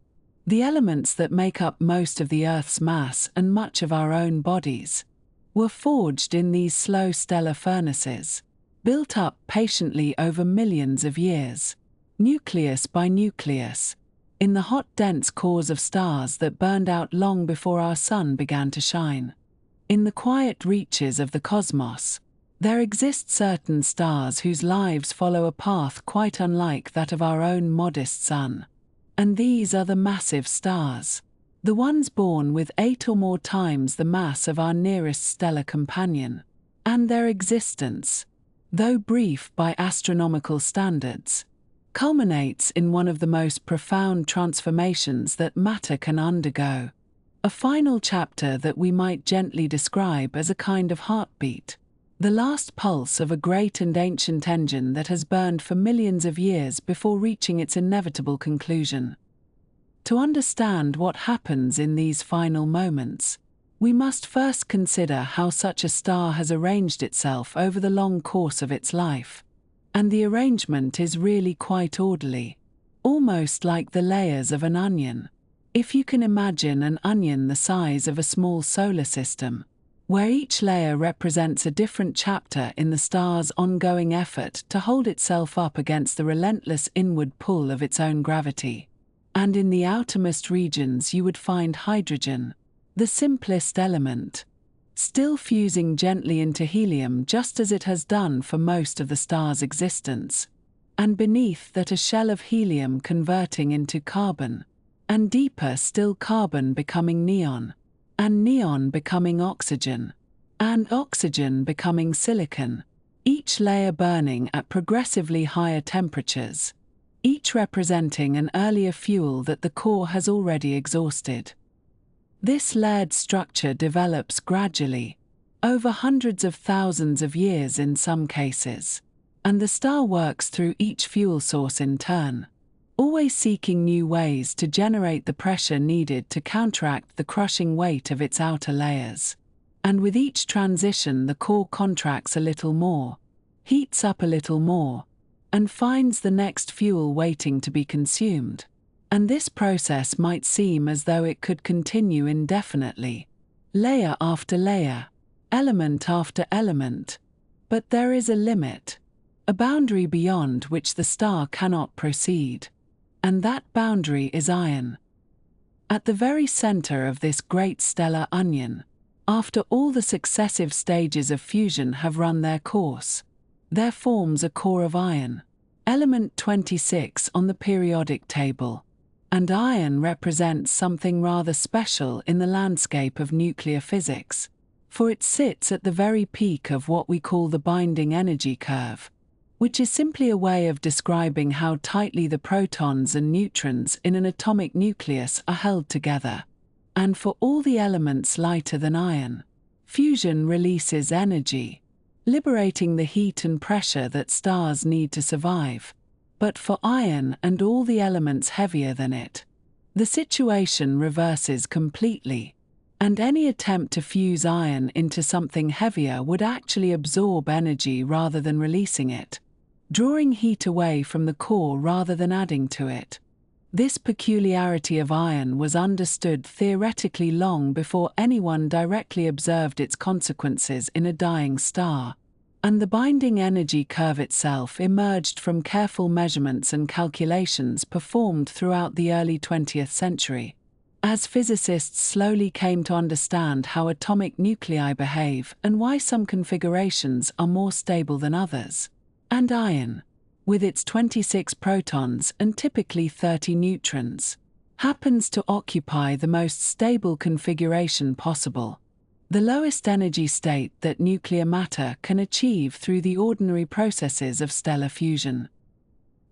the elements that make up most of the Earth's mass and much of our own bodies, were forged in these slow stellar furnaces, built up patiently over millions of years, nucleus by nucleus, in the hot dense cores of stars that burned out long before our sun began to shine. In the quiet reaches of the cosmos, there exist certain stars whose lives follow a path quite unlike that of our own modest sun. And these are the massive stars, the ones born with 8 or more times the mass of our nearest stellar companion. And their existence, though brief by astronomical standards, culminates in one of the most profound transformations that matter can undergo, a final chapter that we might gently describe as a kind of heartbeat, the last pulse of a great and ancient engine that has burned for millions of years before reaching its inevitable conclusion. To understand what happens in these final moments, we must first consider how such a star has arranged itself over the long course of its life. And the arrangement is really quite orderly, almost like the layers of an onion. If you can imagine an onion the size of a small solar system, where each layer represents a different chapter in the star's ongoing effort to hold itself up against the relentless inward pull of its own gravity. And in the outermost regions you would find hydrogen, the simplest element, still fusing gently into helium just as it has done for most of the star's existence, and beneath that a shell of helium converting into carbon, and deeper still carbon becoming neon, and neon becoming oxygen, and oxygen becoming silicon, each layer burning at progressively higher temperatures, each representing an earlier fuel that the core has already exhausted. This layered structure develops gradually, over hundreds of thousands of years in some cases, and the star works through each fuel source in turn, always seeking new ways to generate the pressure needed to counteract the crushing weight of its outer layers. And with each transition the core contracts a little more, heats up a little more, and finds the next fuel waiting to be consumed. And this process might seem as though it could continue indefinitely, layer after layer, element after element. But there is a limit, a boundary beyond which the star cannot proceed. And that boundary is iron. At the very center of this great stellar onion, after all the successive stages of fusion have run their course, there forms a core of iron, element 26 on the periodic table. And iron represents something rather special in the landscape of nuclear physics, for it sits at the very peak of what we call the binding energy curve, which is simply a way of describing how tightly the protons and neutrons in an atomic nucleus are held together. And for all the elements lighter than iron, fusion releases energy, liberating the heat and pressure that stars need to survive. But for iron and all the elements heavier than it, the situation reverses completely, and any attempt to fuse iron into something heavier would actually absorb energy rather than releasing it, drawing heat away from the core rather than adding to it. This peculiarity of iron was understood theoretically long before anyone directly observed its consequences in a dying star. And the binding energy curve itself emerged from careful measurements and calculations performed throughout the early 20th century, as physicists slowly came to understand how atomic nuclei behave and why some configurations are more stable than others. And iron, with its 26 protons and typically 30 neutrons, happens to occupy the most stable configuration possible, the lowest energy state that nuclear matter can achieve through the ordinary processes of stellar fusion.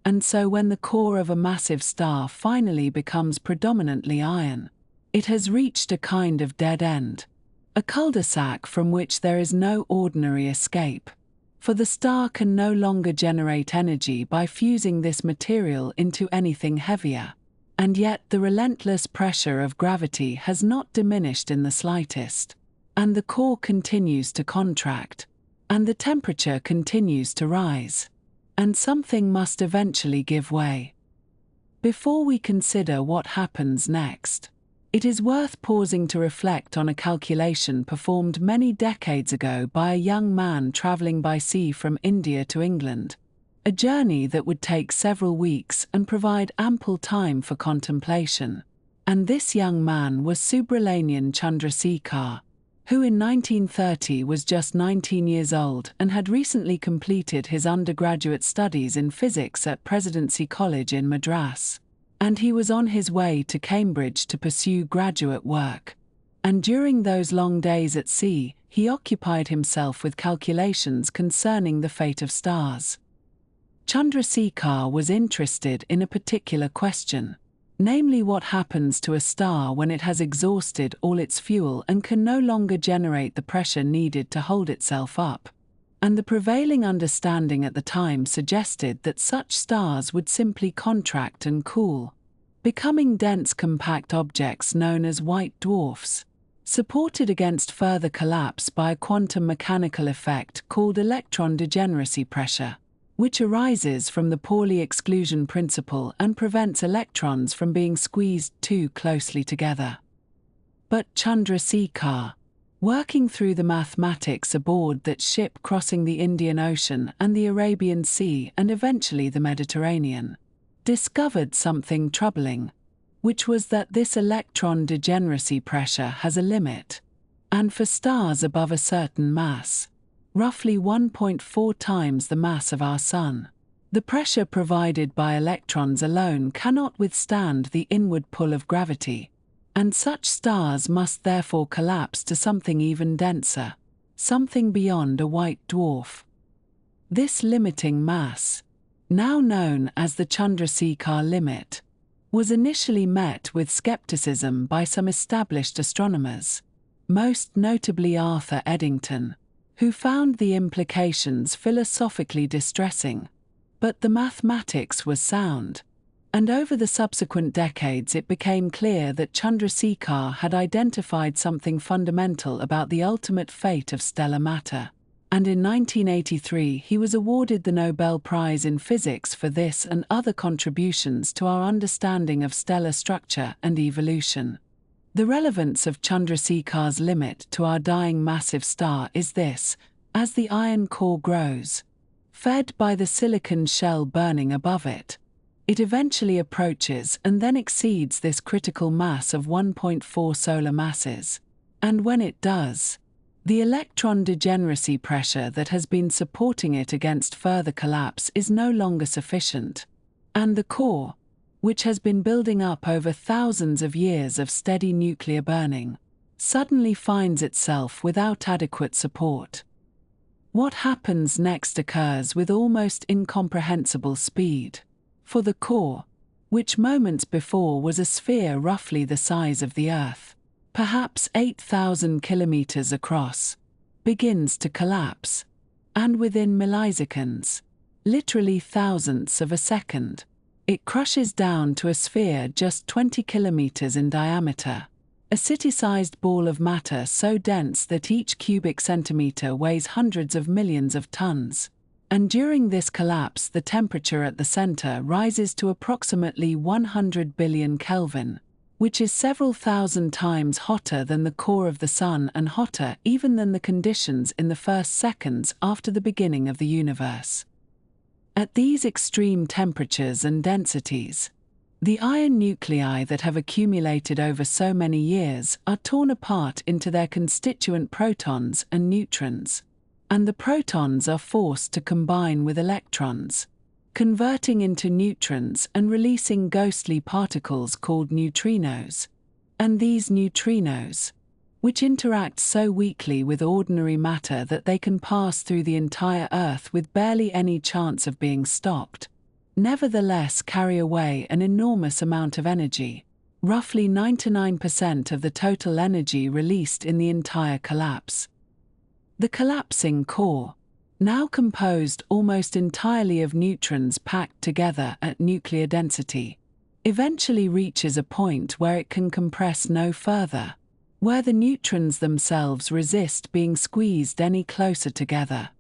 And so when the core of a massive star finally becomes predominantly iron, it has reached a kind of dead end, a cul-de-sac from which there is no ordinary escape, for the star can no longer generate energy by fusing this material into anything heavier. And yet the relentless pressure of gravity has not diminished in the slightest. And the core continues to contract, and the temperature continues to rise, and something must eventually give way. Before we consider what happens next, it is worth pausing to reflect on a calculation performed many decades ago by a young man traveling by sea from India to England, a journey that would take several weeks and provide ample time for contemplation. And this young man was Subrahmanyam Chandrasekhar, who in 1930 was just 19 years old and had recently completed his undergraduate studies in physics at Presidency College in Madras. And he was on his way to Cambridge to pursue graduate work. And during those long days at sea, he occupied himself with calculations concerning the fate of stars. Chandrasekhar was interested in a particular question, namely what happens to a star when it has exhausted all its fuel and can no longer generate the pressure needed to hold itself up. And the prevailing understanding at the time suggested that such stars would simply contract and cool, becoming dense compact objects known as white dwarfs, supported against further collapse by a quantum mechanical effect called electron degeneracy pressure, which arises from the Pauli exclusion principle and prevents electrons from being squeezed too closely together. But Chandrasekhar, working through the mathematics aboard that ship crossing the Indian Ocean and the Arabian Sea and eventually the Mediterranean, discovered something troubling, which was that this electron degeneracy pressure has a limit, and for stars above a certain mass, roughly 1.4 times the mass of our Sun, the pressure provided by electrons alone cannot withstand the inward pull of gravity, and such stars must therefore collapse to something even denser, something beyond a white dwarf. This limiting mass, now known as the Chandrasekhar limit, was initially met with skepticism by some established astronomers, most notably Arthur Eddington, who found the implications philosophically distressing. But the mathematics was sound, and over the subsequent decades it became clear that Chandrasekhar had identified something fundamental about the ultimate fate of stellar matter, and in 1983 he was awarded the Nobel Prize in Physics for this and other contributions to our understanding of stellar structure and evolution. The relevance of Chandrasekhar's limit to our dying massive star is this: as the iron core grows, fed by the silicon shell burning above it, it eventually approaches and then exceeds this critical mass of 1.4 solar masses. And when it does, the electron degeneracy pressure that has been supporting it against further collapse is no longer sufficient, and the core, which has been building up over thousands of years of steady nuclear burning, suddenly finds itself without adequate support. What happens next occurs with almost incomprehensible speed. For the core, which moments before was a sphere roughly the size of the Earth, perhaps 8,000 kilometers across, begins to collapse, and within milliseconds, literally thousandths of a second, it crushes down to a sphere just 20 kilometers in diameter, a city-sized ball of matter so dense that each cubic centimeter weighs hundreds of millions of tons. And during this collapse, the temperature at the center rises to approximately 100 billion Kelvin, which is several thousand times hotter than the core of the Sun and hotter even than the conditions in the first seconds after the beginning of the universe. At these extreme temperatures and densities, the iron nuclei that have accumulated over so many years are torn apart into their constituent protons and neutrons, and the protons are forced to combine with electrons, converting into neutrons and releasing ghostly particles called neutrinos. And these neutrinos, which interact so weakly with ordinary matter that they can pass through the entire Earth with barely any chance of being stopped, nevertheless carry away an enormous amount of energy, roughly 99% of the total energy released in the entire collapse. The collapsing core, now composed almost entirely of neutrons packed together at nuclear density, eventually reaches a point where it can compress no further, where the neutrons themselves resist being squeezed any closer together.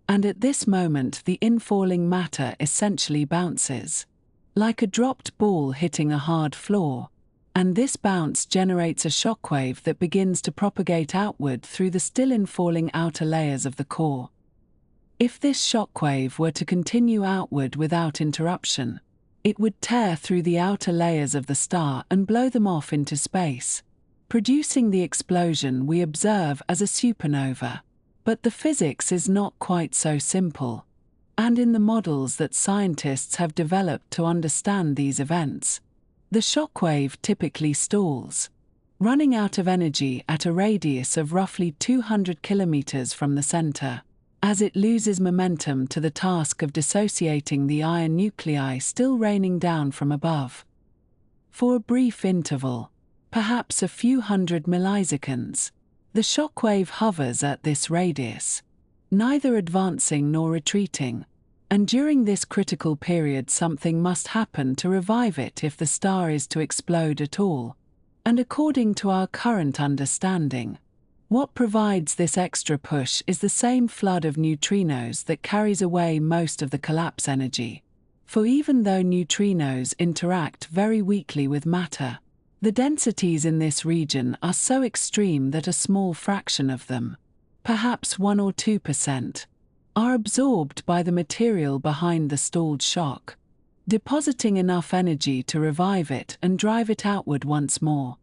And at this moment the infalling matter essentially bounces, like a dropped ball hitting a hard floor, and this bounce generates a shockwave that begins to propagate outward through the still infalling outer layers of the core. If this shockwave were to continue outward without interruption, it would tear through the outer layers of the star and blow them off into space, producing the explosion we observe as a supernova. But the physics is not quite so simple, and in the models that scientists have developed to understand these events, the shockwave typically stalls, running out of energy at a radius of roughly 200 kilometers from the center, as it loses momentum to the task of dissociating the iron nuclei still raining down from above. For a brief interval, perhaps a few hundred milliseconds, the shockwave hovers at this radius, neither advancing nor retreating, and during this critical period something must happen to revive it if the star is to explode at all. And according to our current understanding, what provides this extra push is the same flood of neutrinos that carries away most of the collapse energy. For even though neutrinos interact very weakly with matter, the densities in this region are so extreme that a small fraction of them, perhaps 1 or 2%, are absorbed by the material behind the stalled shock, depositing enough energy to revive it and drive it outward once more.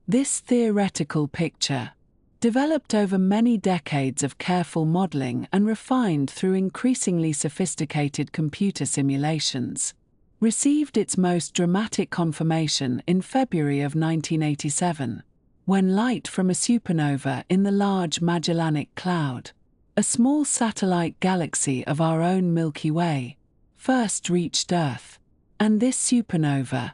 This theoretical picture, developed over many decades of careful modeling and refined through increasingly sophisticated computer simulations, received its most dramatic confirmation in February of 1987, when light from a supernova in the Large Magellanic Cloud, a small satellite galaxy of our own Milky Way, first reached Earth, and this supernova,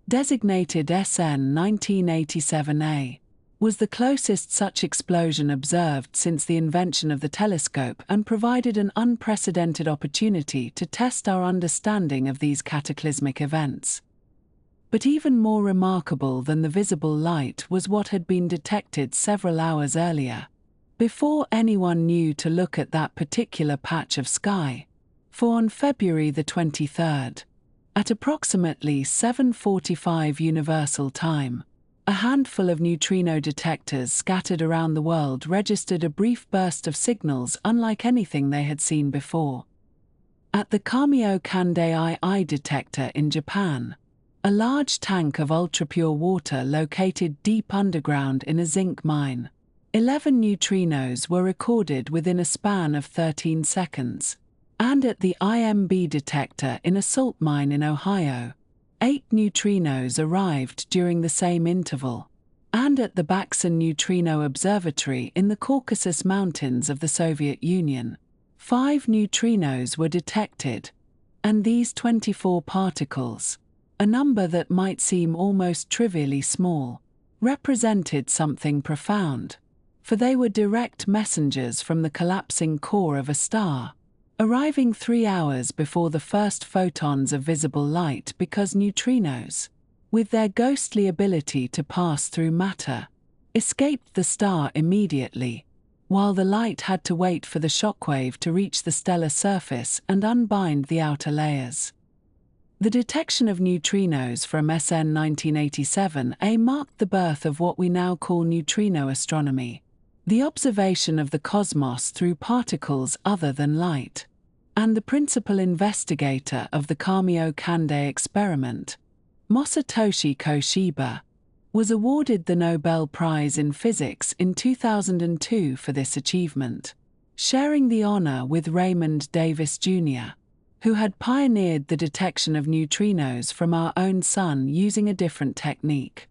designated SN 1987A, was the closest such explosion observed since the invention of the telescope and provided an unprecedented opportunity to test our understanding of these cataclysmic events. But even more remarkable than the visible light was what had been detected several hours earlier. before anyone knew to look at that particular patch of sky. For on February the 23rd, at approximately 7:45 Universal Time, a handful of neutrino detectors scattered around the world registered a brief burst of signals unlike anything they had seen before. At the Alchemy of Catastrophe detector in Japan, a large tank of ultra-pure water located deep underground in a zinc mine, 11 neutrinos were recorded within a span of 13 seconds. And at the IMB detector in a salt mine in Ohio, 8 neutrinos arrived during the same interval. And at the Baksan Neutrino Observatory in the Caucasus Mountains of the Soviet Union, 5 neutrinos were detected. And these 24 particles, a number that might seem almost trivially small, represented something profound. For they were direct messengers from the collapsing core of a star, arriving 3 hours before the first photons of visible light, because neutrinos, with their ghostly ability to pass through matter, escaped the star immediately, while the light had to wait for the shockwave to reach the stellar surface and unbind the outer layers. The detection of neutrinos from SN 1987A marked the birth of what we now call neutrino astronomy, the observation of the cosmos through particles other than light. And the principal investigator of the Alchemy of Catastrophe experiment, Masatoshi Koshiba, was awarded the Nobel Prize in Physics in 2002 for this achievement, sharing the honor with Raymond Davis Jr., who had pioneered the detection of neutrinos from our own sun using a different technique.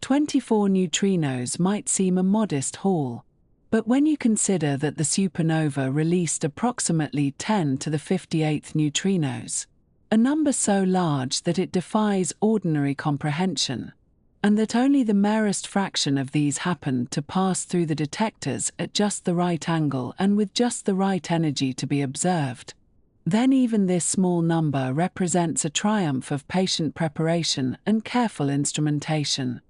24 neutrinos might seem a modest haul, but when you consider that the supernova released approximately 10 to the 58th neutrinos, a number so large that it defies ordinary comprehension, and that only the merest fraction of these happened to pass through the detectors at just the right angle and with just the right energy to be observed, then even this small number represents a triumph of patient preparation and careful instrumentation.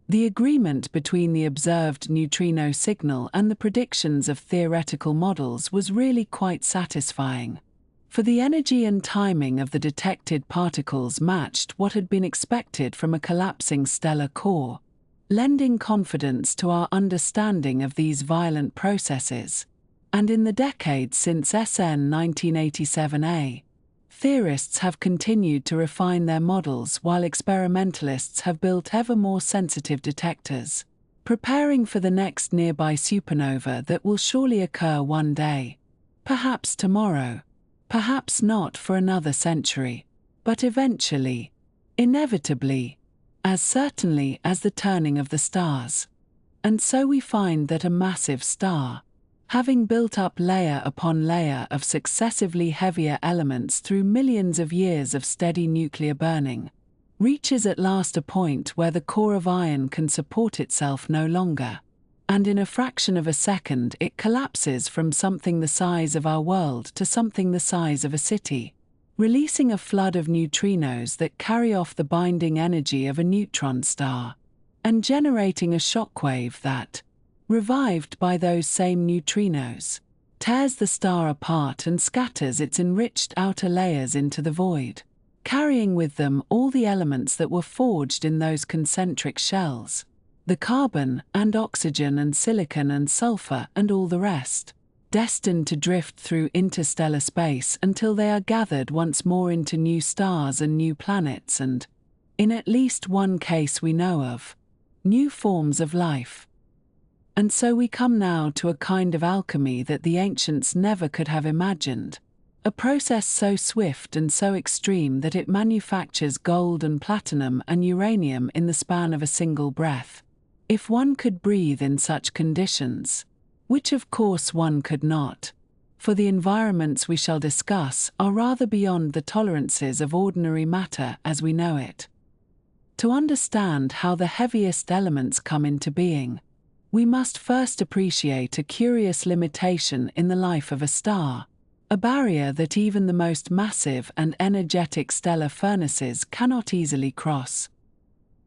The agreement between the observed neutrino signal and the predictions of theoretical models was really quite satisfying, for the energy and timing of the detected particles matched what had been expected from a collapsing stellar core, lending confidence to our understanding of these violent processes. And in the decades since SN 1987A, theorists have continued to refine their models while experimentalists have built ever more sensitive detectors, preparing for the next nearby supernova that will surely occur one day, perhaps tomorrow, perhaps not for another century, but eventually, inevitably, as certainly as the turning of the stars. And so we find that a massive star, having built up layer upon layer of successively heavier elements through millions of years of steady nuclear burning, reaches at last a point where the core of iron can support itself no longer, and in a fraction of a second it collapses from something the size of our world to something the size of a city, releasing a flood of neutrinos that carry off the binding energy of a neutron star, and generating a shockwave that, revived by those same neutrinos, tears the star apart and scatters its enriched outer layers into the void, carrying with them all the elements that were forged in those concentric shells, the carbon and oxygen and silicon and sulfur and all the rest, destined to drift through interstellar space until they are gathered once more into new stars and new planets and, in at least one case we know of, new forms of life. And so we come now to a kind of alchemy that the ancients never could have imagined, a process so swift and so extreme that it manufactures gold and platinum and uranium in the span of a single breath. If one could breathe in such conditions, which of course one could not, for the environments we shall discuss are rather beyond the tolerances of ordinary matter as we know it. To understand how the heaviest elements come into being, we must first appreciate a curious limitation in the life of a star, a barrier that even the most massive and energetic stellar furnaces cannot easily cross.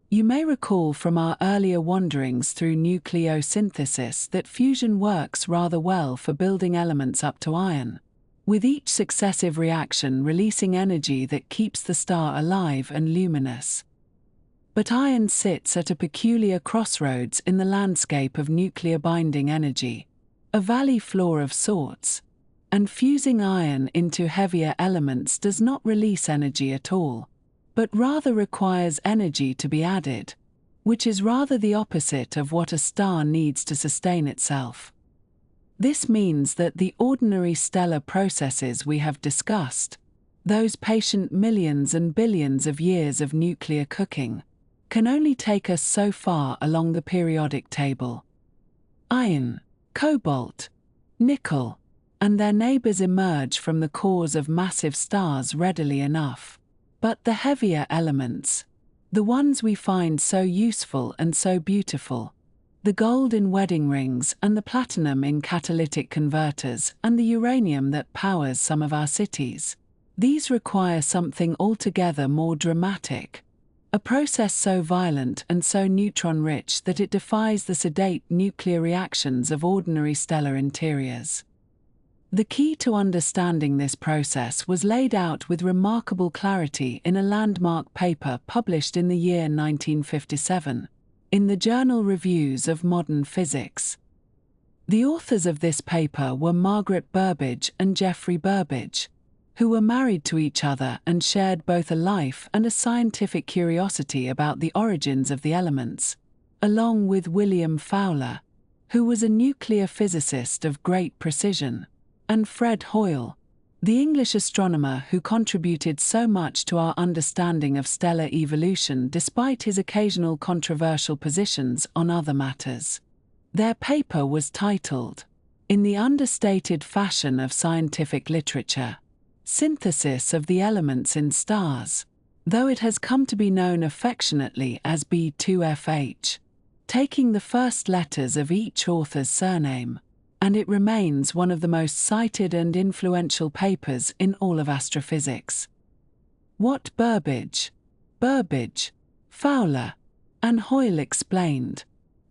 You may recall from our earlier wanderings through nucleosynthesis that fusion works rather well for building elements up to iron, with each successive reaction releasing energy that keeps the star alive and luminous. But iron sits at a peculiar crossroads in the landscape of nuclear binding energy, a valley floor of sorts, and fusing iron into heavier elements does not release energy at all, but rather requires energy to be added, which is rather the opposite of what a star needs to sustain itself. This means that the ordinary stellar processes we have discussed, those patient millions and billions of years of nuclear cooking, can only take us so far along the periodic table. Iron, cobalt, nickel, and their neighbors emerge from the cores of massive stars readily enough. But the heavier elements, the ones we find so useful and so beautiful, the gold in wedding rings and the platinum in catalytic converters and the uranium that powers some of our cities, these require something altogether more dramatic, a process so violent and so neutron-rich that it defies the sedate nuclear reactions of ordinary stellar interiors. The key to understanding this process was laid out with remarkable clarity in a landmark paper published in the year 1957, in the Journal Reviews of Modern Physics. The authors of this paper were Margaret Burbidge and Geoffrey Burbidge, who were married to each other and shared both a life and a scientific curiosity about the origins of the elements, along with William Fowler, who was a nuclear physicist of great precision, and Fred Hoyle, the English astronomer who contributed so much to our understanding of stellar evolution despite his occasional controversial positions on other matters. Their paper was titled, in the understated fashion of scientific literature, Synthesis of the Elements in Stars, though it has come to be known affectionately as B2FH, taking the first letters of each author's surname, and it remains one of the most cited and influential papers in all of astrophysics. What Burbidge, Fowler, and Hoyle explained,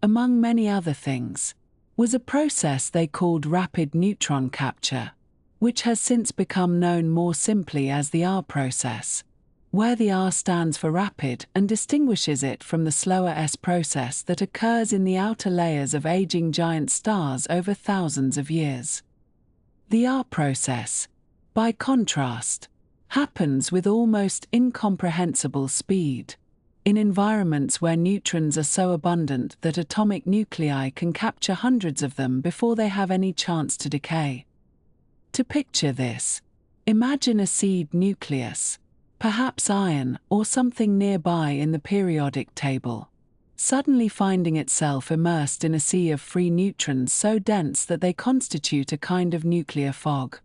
among many other things, was a process they called rapid neutron capture, which has since become known more simply as the R process, where the R stands for rapid and distinguishes it from the slower S process that occurs in the outer layers of aging giant stars over thousands of years. The R process, by contrast, happens with almost incomprehensible speed, in environments where neutrons are so abundant that atomic nuclei can capture hundreds of them before they have any chance to decay. To picture this, imagine a seed nucleus, perhaps iron or something nearby in the periodic table, suddenly finding itself immersed in a sea of free neutrons so dense that they constitute a kind of nuclear fog.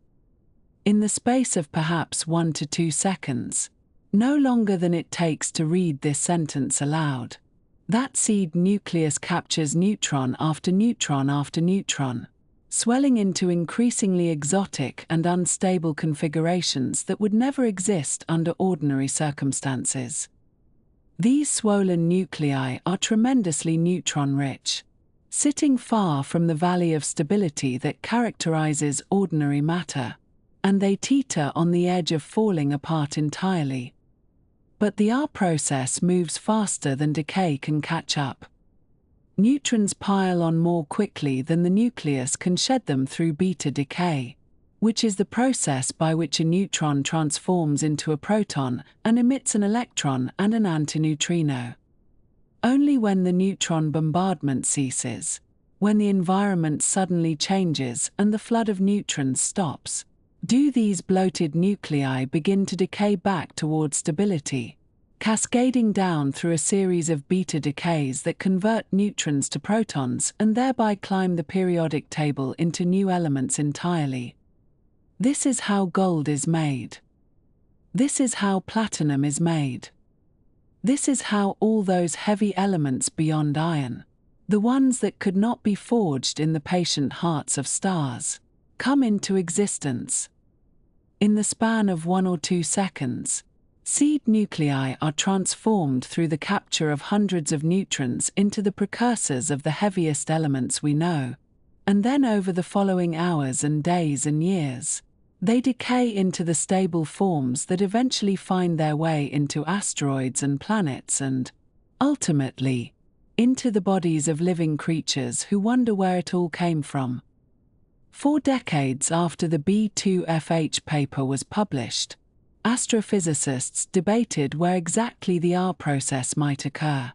In the space of perhaps 1 to 2 seconds, no longer than it takes to read this sentence aloud, that seed nucleus captures neutron after neutron after neutron, swelling into increasingly exotic and unstable configurations that would never exist under ordinary circumstances. These swollen nuclei are tremendously neutron-rich, sitting far from the valley of stability that characterizes ordinary matter, and they teeter on the edge of falling apart entirely. But the R process moves faster than decay can catch up. Neutrons pile on more quickly than the nucleus can shed them through beta decay, which is the process by which a neutron transforms into a proton and emits an electron and an antineutrino. Only when the neutron bombardment ceases, when the environment suddenly changes and the flood of neutrons stops, do these bloated nuclei begin to decay back toward stability, cascading down through a series of beta decays that convert neutrons to protons and thereby climb the periodic table into new elements entirely. This is how gold is made. This is how platinum is made. This is how all those heavy elements beyond iron, the ones that could not be forged in the patient hearts of stars, come into existence. In the span of 1 or 2 seconds, Seed nuclei are transformed through the capture of hundreds of neutrons into the precursors of the heaviest elements we know, and then over the following hours and days and years, they decay into the stable forms that eventually find their way into asteroids and planets and, ultimately, into the bodies of living creatures who wonder where it all came from. 4 decades after the B2FH paper was published, astrophysicists debated where exactly the R process might occur.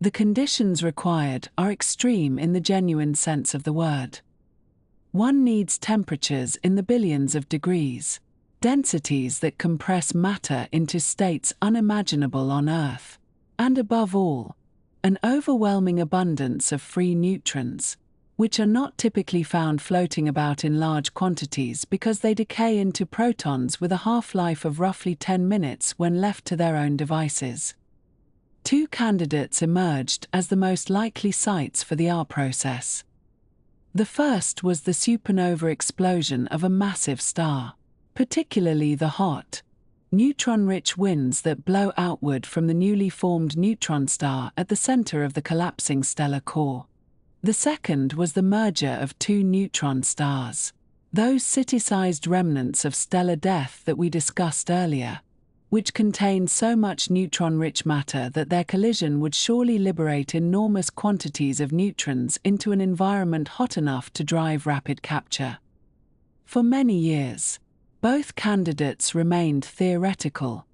The conditions required are extreme in the genuine sense of the word. One needs temperatures in the billions of degrees, densities that compress matter into states unimaginable on Earth, and above all, an overwhelming abundance of free neutrons, which are not typically found floating about in large quantities because they decay into protons with a half-life of roughly 10 minutes when left to their own devices. 2 candidates emerged as the most likely sites for the R process. The first was the supernova explosion of a massive star, particularly the hot, neutron-rich winds that blow outward from the newly formed neutron star at the center of the collapsing stellar core. The second was the merger of 2 neutron stars, those city-sized remnants of stellar death that we discussed earlier, which contain so much neutron-rich matter that their collision would surely liberate enormous quantities of neutrons into an environment hot enough to drive rapid capture. For many years, both candidates remained theoretical,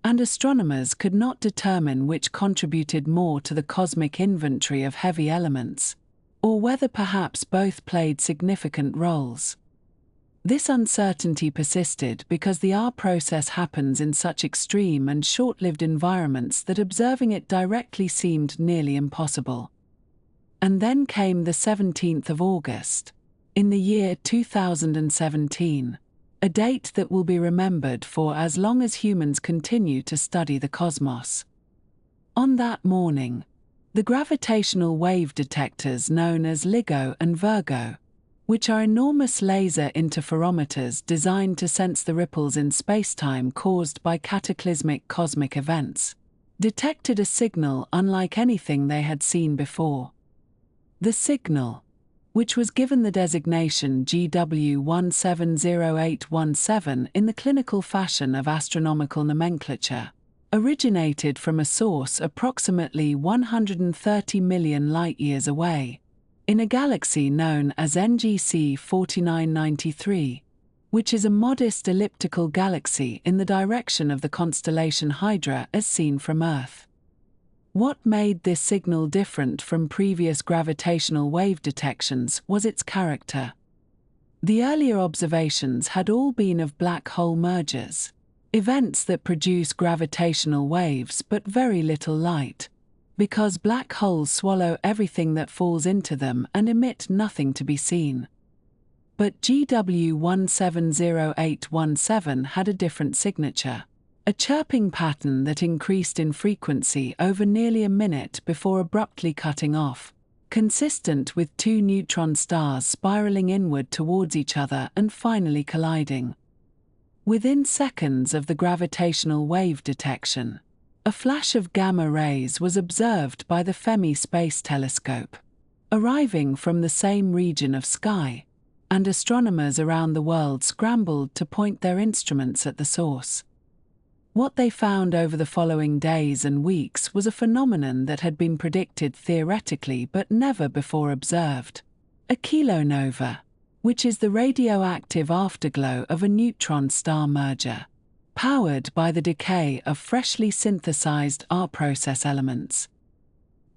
and astronomers could not determine which contributed more to the cosmic inventory of heavy elements, or whether perhaps both played significant roles. This uncertainty persisted because the R process happens in such extreme and short-lived environments that observing it directly seemed nearly impossible. And then came the 17th of August, in the year 2017, a date that will be remembered for as long as humans continue to study the cosmos. On that morning, the gravitational wave detectors known as LIGO and Virgo, which are enormous laser interferometers designed to sense the ripples in spacetime caused by cataclysmic cosmic events, detected a signal unlike anything they had seen before. The signal, which was given the designation GW170817 in the clinical fashion of astronomical nomenclature, originated from a source approximately 130 million light-years away, in a galaxy known as NGC 4993, which is a modest elliptical galaxy in the direction of the constellation Hydra as seen from Earth. What made this signal different from previous gravitational wave detections was its character. The earlier observations had all been of black hole mergers, events that produce gravitational waves but very little light, because black holes swallow everything that falls into them and emit nothing to be seen. But GW170817 had a different signature, a chirping pattern that increased in frequency over nearly a minute before abruptly cutting off, consistent with 2 neutron stars spiraling inward towards each other and finally colliding. Within seconds of the gravitational wave detection, a flash of gamma rays was observed by the Fermi Space Telescope, arriving from the same region of sky, and astronomers around the world scrambled to point their instruments at the source. What they found over the following days and weeks was a phenomenon that had been predicted theoretically but never before observed: a kilonova, which is the radioactive afterglow of a neutron star merger, powered by the decay of freshly synthesized R process elements.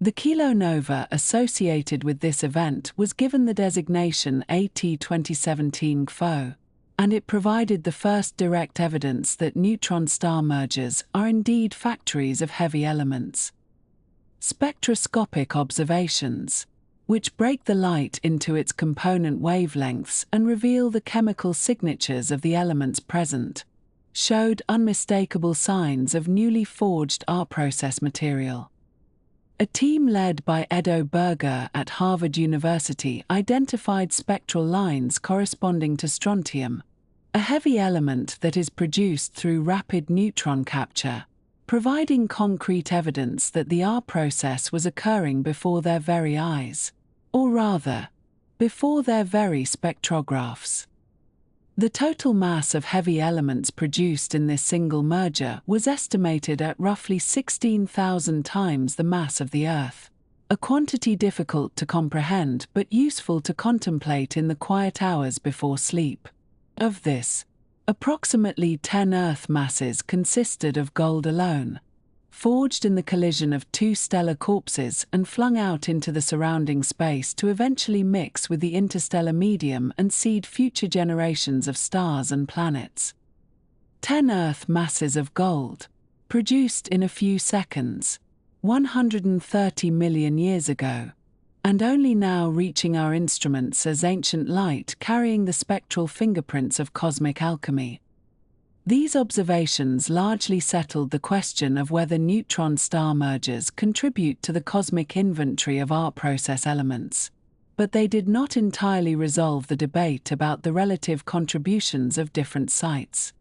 The kilonova associated with this event was given the designation AT 2017 GFO, and it provided the first direct evidence that neutron star mergers are indeed factories of heavy elements. Spectroscopic observations, which break the light into its component wavelengths and reveal the chemical signatures of the elements present, showed unmistakable signs of newly forged R process material. A team led by Edo Berger at Harvard University identified spectral lines corresponding to strontium, a heavy element that is produced through rapid neutron capture, providing concrete evidence that the R process was occurring before their very eyes, or rather, before their very spectrographs. The total mass of heavy elements produced in this single merger was estimated at roughly 16,000 times the mass of the Earth, a quantity difficult to comprehend but useful to contemplate in the quiet hours before sleep. Of this, approximately 10 Earth masses consisted of gold alone, forged in the collision of two stellar corpses and flung out into the surrounding space to eventually mix with the interstellar medium and seed future generations of stars and planets. 10 Earth masses of gold, produced in a few seconds, 130 million years ago, and only now reaching our instruments as ancient light carrying the spectral fingerprints of cosmic alchemy. These observations largely settled the question of whether neutron star mergers contribute to the cosmic inventory of our process elements, but they did not entirely resolve the debate about the relative contributions of different sites.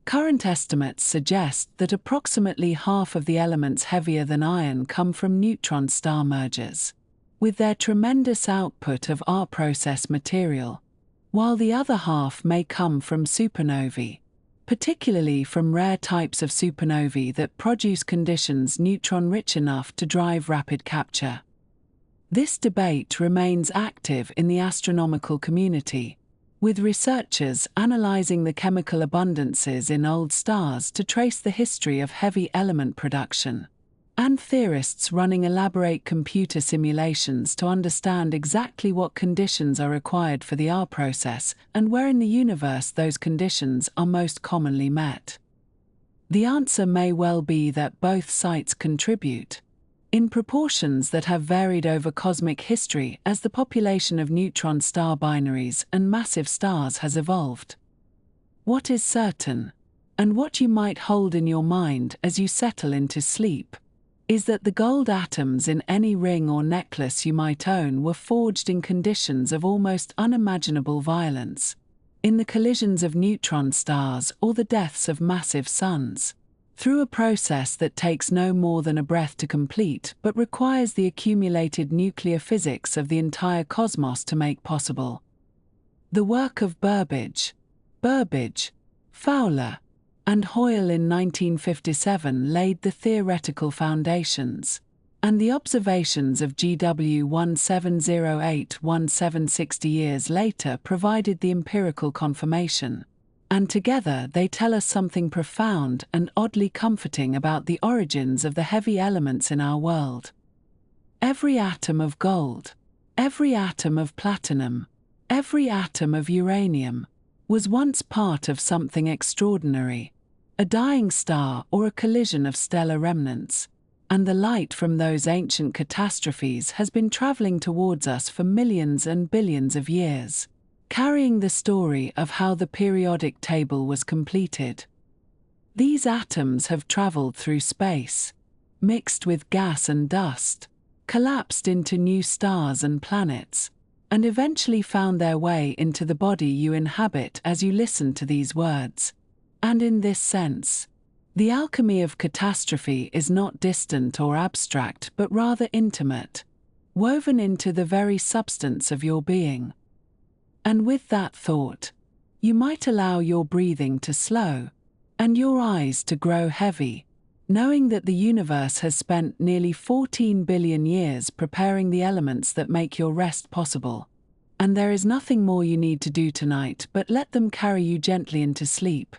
Current estimates suggest that approximately half of the elements heavier than iron come from neutron star mergers, with their tremendous output of our process material, while the other half may come from supernovae, particularly from rare types of supernovae that produce conditions neutron-rich enough to drive rapid capture. This debate remains active in the astronomical community, with researchers analyzing the chemical abundances in old stars to trace the history of heavy element production, and theorists running elaborate computer simulations to understand exactly what conditions are required for the R process and where in the universe those conditions are most commonly met. The answer may well be that both sites contribute, in proportions that have varied over cosmic history as the population of neutron star binaries and massive stars has evolved. What is certain, and what you might hold in your mind as you settle into sleep, is that the gold atoms in any ring or necklace you might own were forged in conditions of almost unimaginable violence, in the collisions of neutron stars or the deaths of massive suns, through a process that takes no more than a breath to complete but requires the accumulated nuclear physics of the entire cosmos to make possible. The work of Burbage, Fowler, and Hoyle in 1957 laid the theoretical foundations, and the observations of GW 1708-1760 years later provided the empirical confirmation, and together they tell us something profound and oddly comforting about the origins of the heavy elements in our world. Every atom of gold, every atom of platinum, every atom of uranium, was once part of something extraordinary, a dying star or a collision of stellar remnants, and the light from those ancient catastrophes has been traveling towards us for millions and billions of years, carrying the story of how the periodic table was completed. These atoms have traveled through space, mixed with gas and dust, collapsed into new stars and planets, and eventually found their way into the body you inhabit as you listen to these words. And in this sense, the alchemy of catastrophe is not distant or abstract but rather intimate, woven into the very substance of your being. And with that thought, you might allow your breathing to slow, and your eyes to grow heavy, knowing that the universe has spent nearly 14 billion years preparing the elements that make your rest possible, and there is nothing more you need to do tonight but let them carry you gently into sleep.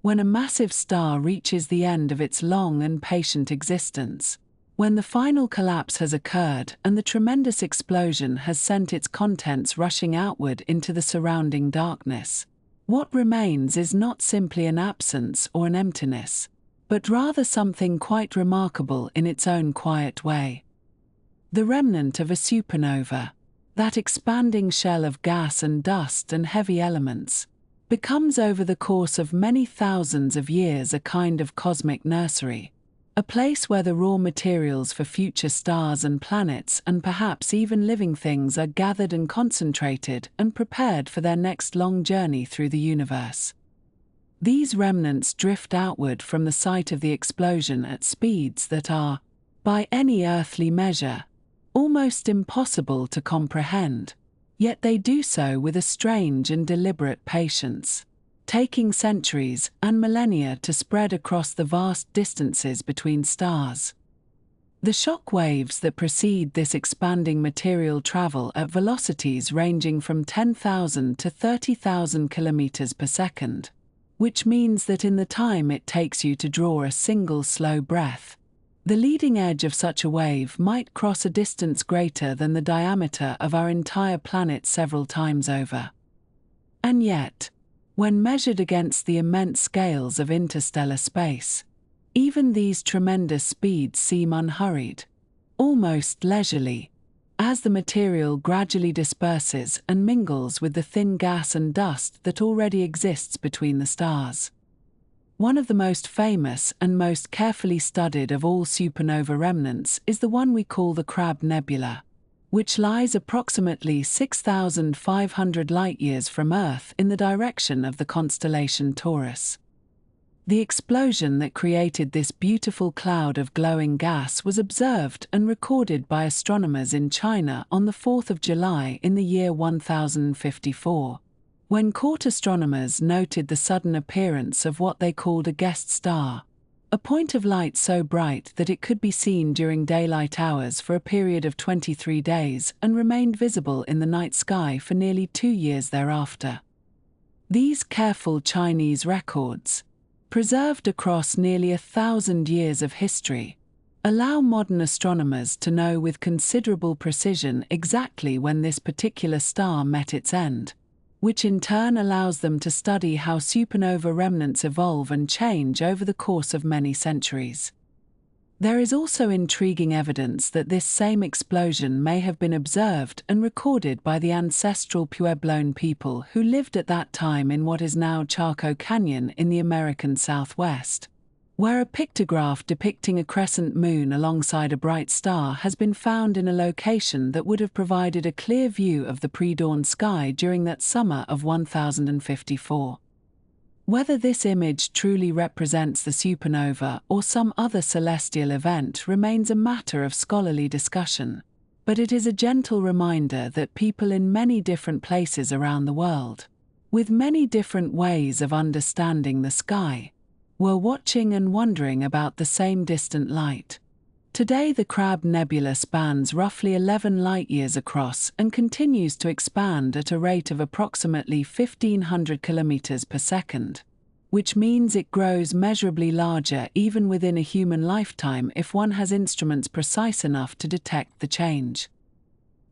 When a massive star reaches the end of its long and patient existence, when the final collapse has occurred and the tremendous explosion has sent its contents rushing outward into the surrounding darkness, what remains is not simply an absence or an emptiness, but rather something quite remarkable in its own quiet way. The remnant of a supernova, that expanding shell of gas and dust and heavy elements, becomes over the course of many thousands of years a kind of cosmic nursery, a place where the raw materials for future stars and planets and perhaps even living things are gathered and concentrated and prepared for their next long journey through the universe. These remnants drift outward from the site of the explosion at speeds that are, by any earthly measure, almost impossible to comprehend, yet they do so with a strange and deliberate patience, taking centuries and millennia to spread across the vast distances between stars. The shock waves that precede this expanding material travel at velocities ranging from 10,000 to 30,000 kilometers per second, which means that in the time it takes you to draw a single slow breath, the leading edge of such a wave might cross a distance greater than the diameter of our entire planet several times over. And yet, when measured against the immense scales of interstellar space, even these tremendous speeds seem unhurried, almost leisurely, as the material gradually disperses and mingles with the thin gas and dust that already exists between the stars. One of the most famous and most carefully studied of all supernova remnants is the one we call the Crab Nebula, which lies approximately 6,500 light-years from Earth in the direction of the constellation Taurus. The explosion that created this beautiful cloud of glowing gas was observed and recorded by astronomers in China on the 4th of July in the year 1054, when court astronomers noted the sudden appearance of what they called a guest star, a point of light so bright that it could be seen during daylight hours for a period of 23 days and remained visible in the night sky for nearly 2 years thereafter. These careful Chinese records, preserved across nearly 1,000 years of history, allow modern astronomers to know with considerable precision exactly when this particular star met its end, which in turn allows them to study how supernova remnants evolve and change over the course of many centuries. There is also intriguing evidence that this same explosion may have been observed and recorded by the ancestral Puebloan people who lived at that time in what is now Chaco Canyon in the American Southwest, where a pictograph depicting a crescent moon alongside a bright star has been found in a location that would have provided a clear view of the pre-dawn sky during that summer of 1054. Whether this image truly represents the supernova or some other celestial event remains a matter of scholarly discussion, but it is a gentle reminder that people in many different places around the world, with many different ways of understanding the sky, were watching and wondering about the same distant light. Today the Crab Nebula spans roughly 11 light-years across and continues to expand at a rate of approximately 1,500 kilometers per second, which means it grows measurably larger even within a human lifetime if one has instruments precise enough to detect the change.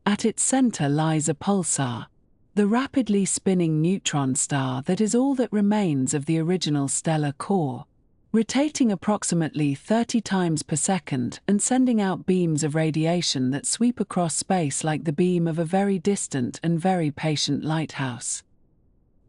At its center lies a pulsar, the rapidly spinning neutron star that is all that remains of the original stellar core, rotating approximately 30 times per second and sending out beams of radiation that sweep across space like the beam of a very distant and very patient lighthouse.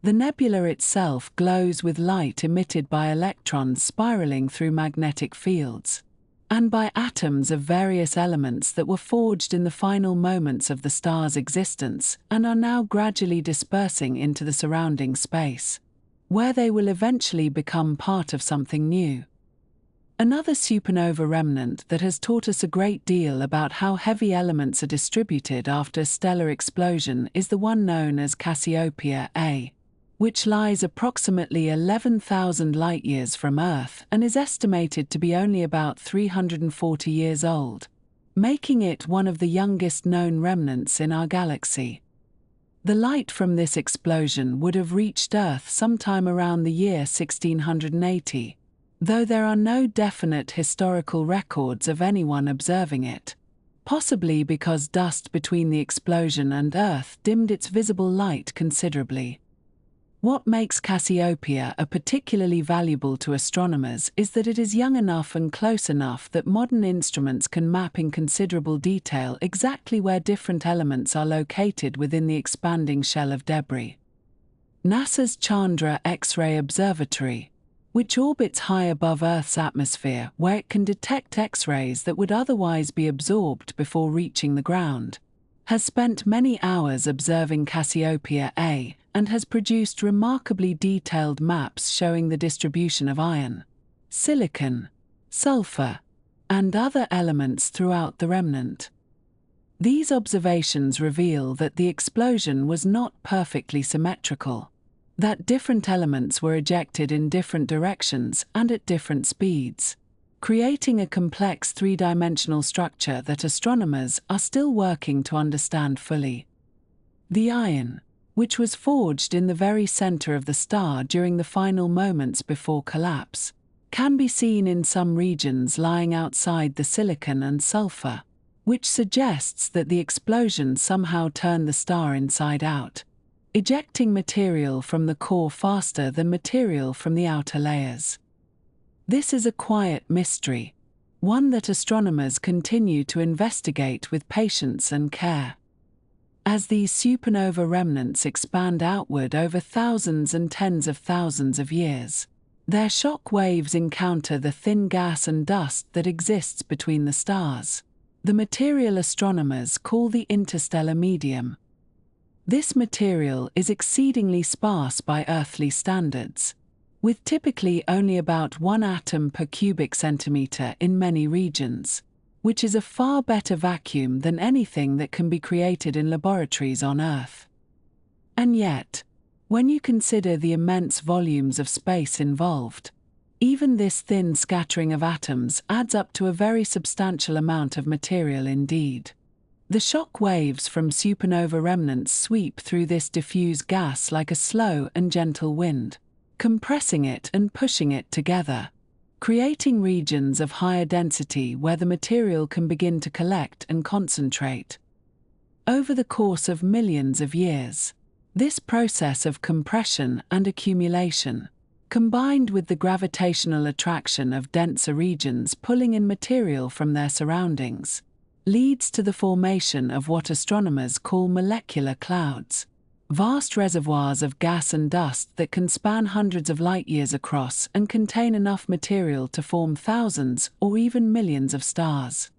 The nebula itself glows with light emitted by electrons spiraling through magnetic fields, and by atoms of various elements that were forged in the final moments of the star's existence and are now gradually dispersing into the surrounding space, where they will eventually become part of something new. Another supernova remnant that has taught us a great deal about how heavy elements are distributed after a stellar explosion is the one known as Cassiopeia A, which lies approximately 11,000 light-years from Earth and is estimated to be only about 340 years old, making it one of the youngest known remnants in our galaxy. The light from this explosion would have reached Earth sometime around the year 1680, though there are no definite historical records of anyone observing it, possibly because dust between the explosion and Earth dimmed its visible light considerably. What makes Cassiopeia particularly valuable to astronomers is that it is young enough and close enough that modern instruments can map in considerable detail exactly where different elements are located within the expanding shell of debris. NASA's Chandra X-ray Observatory, which orbits high above Earth's atmosphere where it can detect X-rays that would otherwise be absorbed before reaching the ground, has spent many hours observing Cassiopeia A and has produced remarkably detailed maps showing the distribution of iron, silicon, sulfur, and other elements throughout the remnant. These observations reveal that the explosion was not perfectly symmetrical, that different elements were ejected in different directions and at different speeds, creating a complex three-dimensional structure that astronomers are still working to understand fully. The iron, which was forged in the very center of the star during the final moments before collapse, can be seen in some regions lying outside the silicon and sulfur, which suggests that the explosion somehow turned the star inside out, ejecting material from the core faster than material from the outer layers. This is a quiet mystery, one that astronomers continue to investigate with patience and care. As these supernova remnants expand outward over thousands and tens of thousands of years, their shock waves encounter the thin gas and dust that exists between the stars, the material astronomers call the interstellar medium. This material is exceedingly sparse by earthly standards, with typically only about 1 atom per cubic centimeter in many regions, which is a far better vacuum than anything that can be created in laboratories on Earth. And yet, when you consider the immense volumes of space involved, even this thin scattering of atoms adds up to a very substantial amount of material indeed. The shock waves from supernova remnants sweep through this diffuse gas like a slow and gentle wind, compressing it and pushing it together, creating regions of higher density where the material can begin to collect and concentrate. Over the course of millions of years, this process of compression and accumulation, combined with the gravitational attraction of denser regions pulling in material from their surroundings, leads to the formation of what astronomers call molecular clouds, vast reservoirs of gas and dust that can span hundreds of light-years across and contain enough material to form thousands or even millions of stars.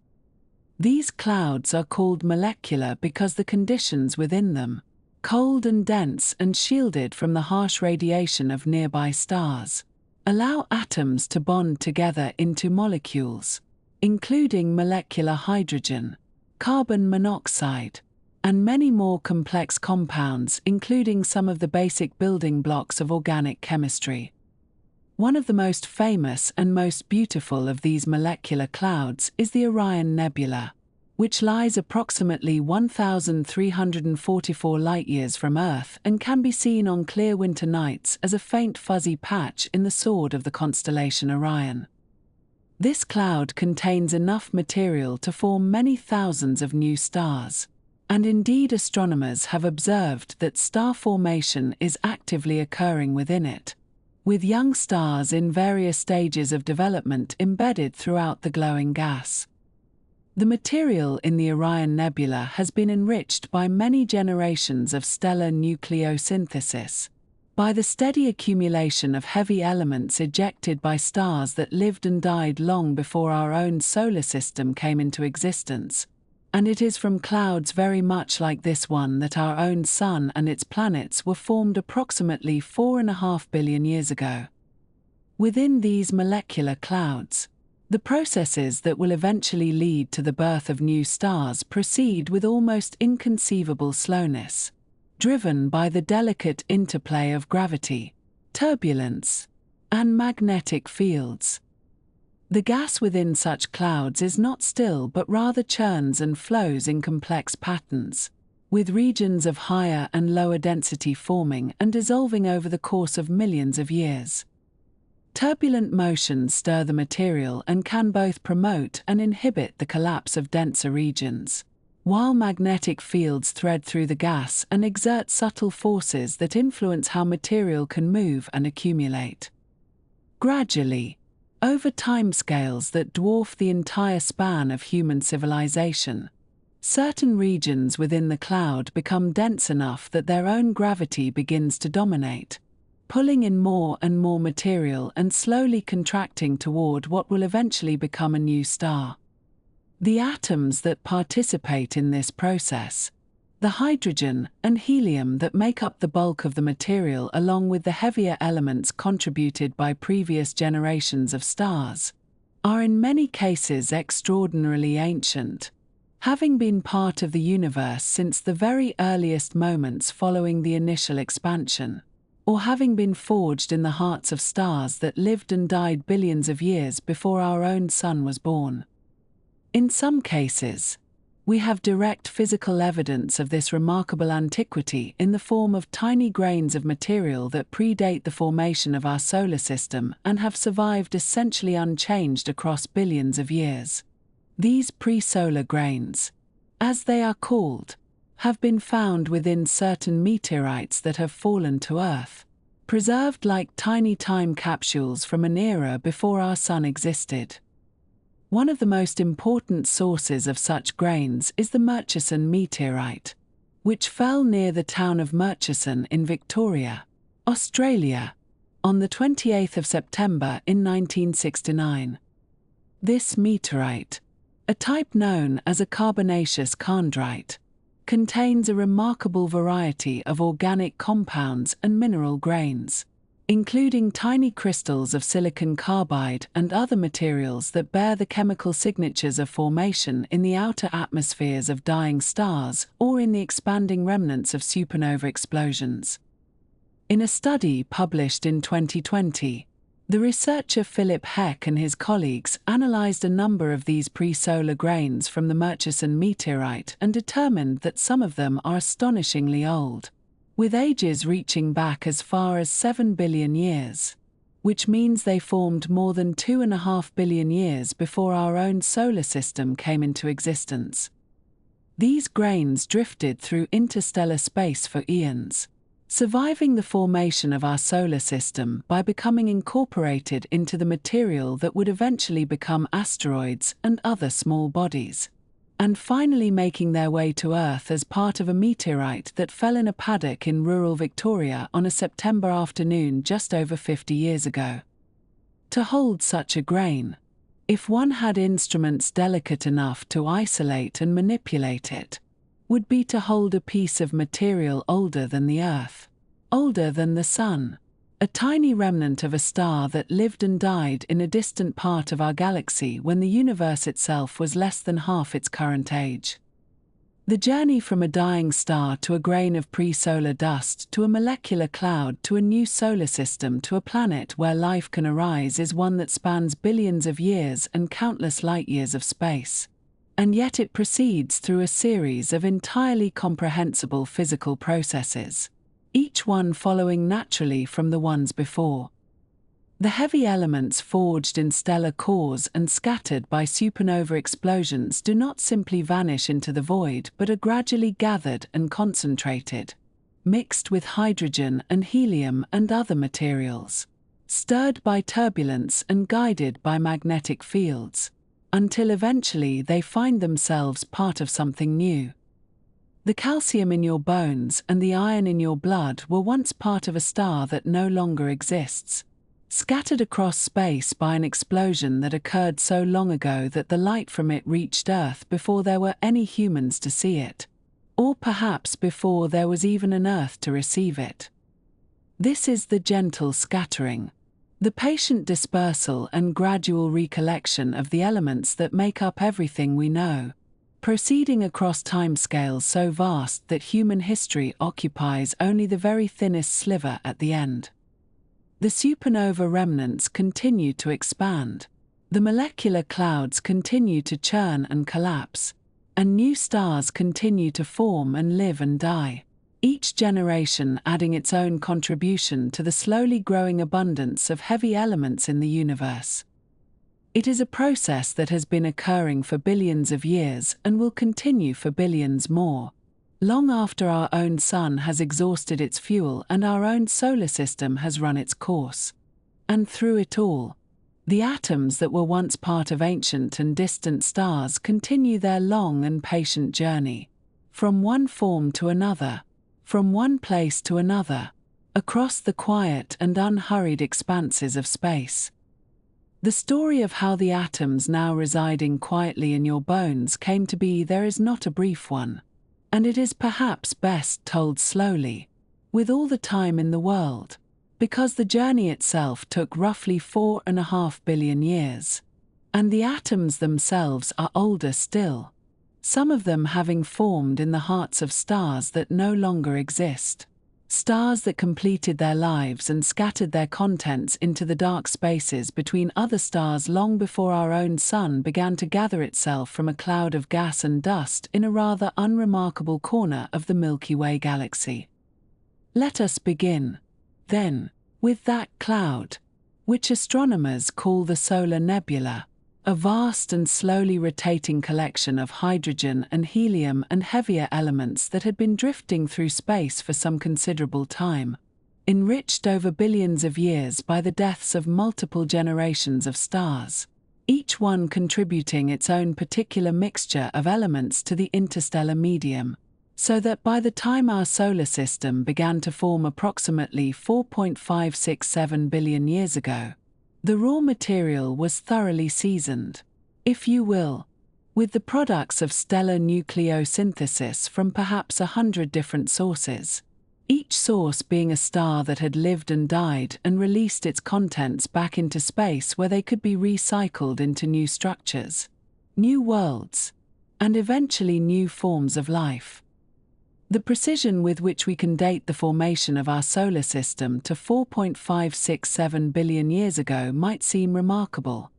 These clouds are called molecular because the conditions within them, cold and dense and shielded from the harsh radiation of nearby stars, allow atoms to bond together into molecules, including molecular hydrogen, carbon monoxide, and many more complex compounds, including some of the basic building blocks of organic chemistry. One of the most famous and most beautiful of these molecular clouds is the Orion Nebula, which lies approximately 1,344 light-years from Earth and can be seen on clear winter nights as a faint fuzzy patch in the sword of the constellation Orion. This cloud contains enough material to form many thousands of new stars. And indeed astronomers have observed that star formation is actively occurring within it, with young stars in various stages of development embedded throughout the glowing gas. The material in the Orion Nebula has been enriched by many generations of stellar nucleosynthesis, by the steady accumulation of heavy elements ejected by stars that lived and died long before our own solar system came into existence. And it is from clouds very much like this one that our own Sun and its planets were formed approximately 4.5 billion years ago. Within these molecular clouds, the processes that will eventually lead to the birth of new stars proceed with almost inconceivable slowness, driven by the delicate interplay of gravity, turbulence, and magnetic fields. The gas within such clouds is not still but rather churns and flows in complex patterns, with regions of higher and lower density forming and dissolving over the course of millions of years. Turbulent motions stir the material and can both promote and inhibit the collapse of denser regions, while magnetic fields thread through the gas and exert subtle forces that influence how material can move and accumulate. Gradually, over timescales that dwarf the entire span of human civilization, certain regions within the cloud become dense enough that their own gravity begins to dominate, pulling in more and more material and slowly contracting toward what will eventually become a new star. The atoms that participate in this process, the hydrogen and helium that make up the bulk of the material along with the heavier elements contributed by previous generations of stars, are in many cases extraordinarily ancient, having been part of the universe since the very earliest moments following the initial expansion, or having been forged in the hearts of stars that lived and died billions of years before our own sun was born. In some cases, we have direct physical evidence of this remarkable antiquity in the form of tiny grains of material that predate the formation of our solar system and have survived essentially unchanged across billions of years. These pre-solar grains, as they are called, have been found within certain meteorites that have fallen to Earth, preserved like tiny time capsules from an era before our sun existed. One of the most important sources of such grains is the Murchison meteorite, which fell near the town of Murchison in Victoria, Australia, on the 28th of September in 1969. This meteorite, a type known as a carbonaceous chondrite, contains a remarkable variety of organic compounds and mineral grains, including tiny crystals of silicon carbide and other materials that bear the chemical signatures of formation in the outer atmospheres of dying stars or in the expanding remnants of supernova explosions. In a study published in 2020, the researcher Philip Heck and his colleagues analyzed a number of these pre-solar grains from the Murchison meteorite and determined that some of them are astonishingly old, with ages reaching back as far as 7 billion years, which means they formed more than 2.5 billion years before our own solar system came into existence. These grains drifted through interstellar space for eons, surviving the formation of our solar system by becoming incorporated into the material that would eventually become asteroids and other small bodies, and finally making their way to Earth as part of a meteorite that fell in a paddock in rural Victoria on a September afternoon just over 50 years ago. To hold such a grain, if one had instruments delicate enough to isolate and manipulate it, would be to hold a piece of material older than the Earth, older than the Sun, a tiny remnant of a star that lived and died in a distant part of our galaxy when the universe itself was less than half its current age. The journey from a dying star to a grain of pre-solar dust to a molecular cloud to a new solar system to a planet where life can arise is one that spans billions of years and countless light-years of space. And yet it proceeds through a series of entirely comprehensible physical processes, each one following naturally from the ones before. The heavy elements forged in stellar cores and scattered by supernova explosions do not simply vanish into the void but are gradually gathered and concentrated, mixed with hydrogen and helium and other materials, stirred by turbulence and guided by magnetic fields, until eventually they find themselves part of something new. The calcium in your bones and the iron in your blood were once part of a star that no longer exists, scattered across space by an explosion that occurred so long ago that the light from it reached Earth before there were any humans to see it, or perhaps before there was even an Earth to receive it. This is the gentle scattering, the patient dispersal and gradual recollection of the elements that make up everything we know, proceeding across timescales so vast that human history occupies only the very thinnest sliver at the end. The supernova remnants continue to expand, the molecular clouds continue to churn and collapse, and new stars continue to form and live and die, each generation adding its own contribution to the slowly growing abundance of heavy elements in the universe. It is a process that has been occurring for billions of years and will continue for billions more, long after our own sun has exhausted its fuel and our own solar system has run its course. And through it all, the atoms that were once part of ancient and distant stars continue their long and patient journey, from one form to another, from one place to another, across the quiet and unhurried expanses of space. The story of how the atoms now residing quietly in your bones came to be there is not a brief one, and it is perhaps best told slowly, with all the time in the world, because the journey itself took roughly 4.5 billion years, and the atoms themselves are older still, some of them having formed in the hearts of stars that no longer exist. Stars that completed their lives and scattered their contents into the dark spaces between other stars long before our own sun began to gather itself from a cloud of gas and dust in a rather unremarkable corner of the Milky Way galaxy. Let us begin, then, with that cloud, which astronomers call the solar nebula, a vast and slowly rotating collection of hydrogen and helium and heavier elements that had been drifting through space for some considerable time, enriched over billions of years by the deaths of multiple generations of stars, each one contributing its own particular mixture of elements to the interstellar medium, so that by the time our solar system began to form approximately 4.567 billion years ago, the raw material was thoroughly seasoned, if you will, with the products of stellar nucleosynthesis from perhaps 100 different sources, each source being a star that had lived and died and released its contents back into space where they could be recycled into new structures, new worlds, and eventually new forms of life. The precision with which we can date the formation of our solar system to 4.567 billion years ago might seem remarkable,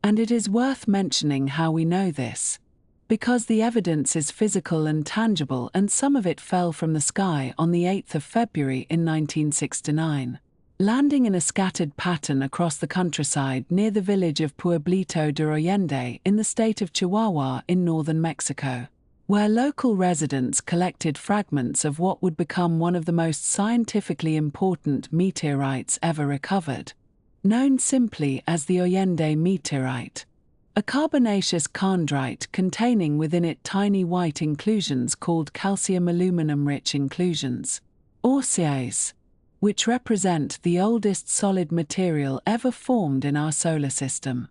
and it is worth mentioning how we know this, because the evidence is physical and tangible, and some of it fell from the sky on the 8th of February in 1969, landing in a scattered pattern across the countryside near the village of Pueblito de Allende in the state of Chihuahua in northern Mexico, where local residents collected fragments of what would become one of the most scientifically important meteorites ever recovered, known simply as the Allende meteorite, a carbonaceous chondrite containing within it tiny white inclusions called calcium-aluminum-rich inclusions, or CAs, which represent the oldest solid material ever formed in our solar system.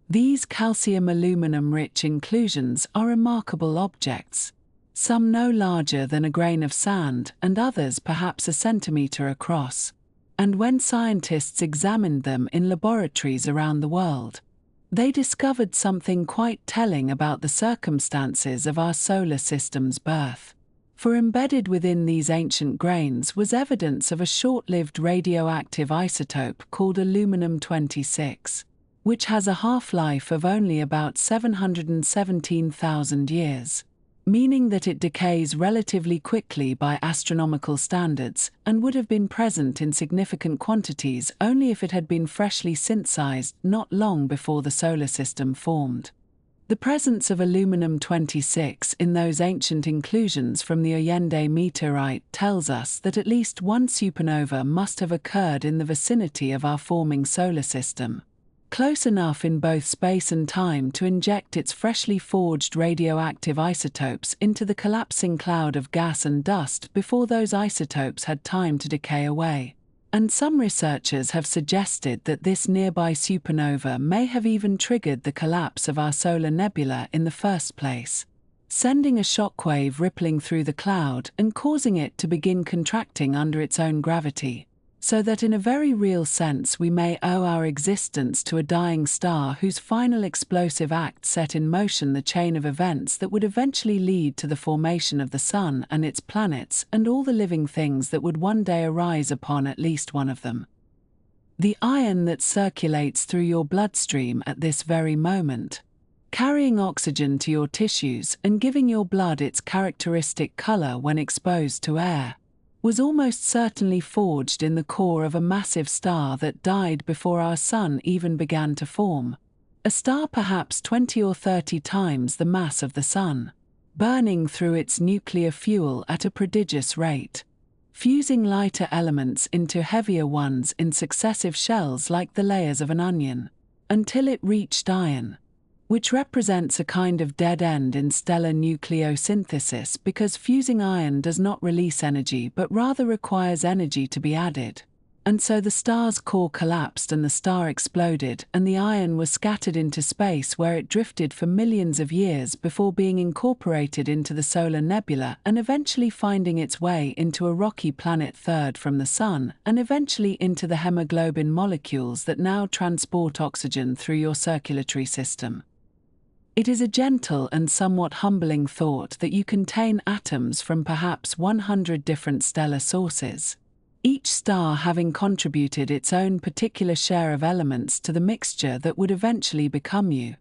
These calcium-aluminum-rich inclusions are remarkable objects, some no larger than a grain of sand and others perhaps a centimeter across, and when scientists examined them in laboratories around the world, they discovered something quite telling about the circumstances of our solar system's birth. For embedded within these ancient grains was evidence of a short-lived radioactive isotope called aluminum-26, which has a half-life of only about 717,000 years, meaning that it decays relatively quickly by astronomical standards and would have been present in significant quantities only if it had been freshly synthesized not long before the solar system formed. The presence of aluminum-26 in those ancient inclusions from the Allende meteorite tells us that at least one supernova must have occurred in the vicinity of our forming solar system, close enough in both space and time to inject its freshly forged radioactive isotopes into the collapsing cloud of gas and dust before those isotopes had time to decay away. And some researchers have suggested that this nearby supernova may have even triggered the collapse of our solar nebula in the first place, sending a shockwave rippling through the cloud and causing it to begin contracting under its own gravity, so that in a very real sense we may owe our existence to a dying star whose final explosive act set in motion the chain of events that would eventually lead to the formation of the Sun and its planets and all the living things that would one day arise upon at least one of them. The iron that circulates through your bloodstream at this very moment, carrying oxygen to your tissues and giving your blood its characteristic color when exposed to air, was almost certainly forged in the core of a massive star that died before our Sun even began to form, a star perhaps 20 or 30 times the mass of the Sun, burning through its nuclear fuel at a prodigious rate, fusing lighter elements into heavier ones in successive shells like the layers of an onion, until it reached iron, which represents a kind of dead end in stellar nucleosynthesis because fusing iron does not release energy but rather requires energy to be added. And so the star's core collapsed and the star exploded, and the iron was scattered into space where it drifted for millions of years before being incorporated into the solar nebula and eventually finding its way into a rocky planet third from the Sun, and eventually into the hemoglobin molecules that now transport oxygen through your circulatory system. It is a gentle and somewhat humbling thought that you contain atoms from perhaps 100 different stellar sources, each star having contributed its own particular share of elements to the mixture that would eventually become you.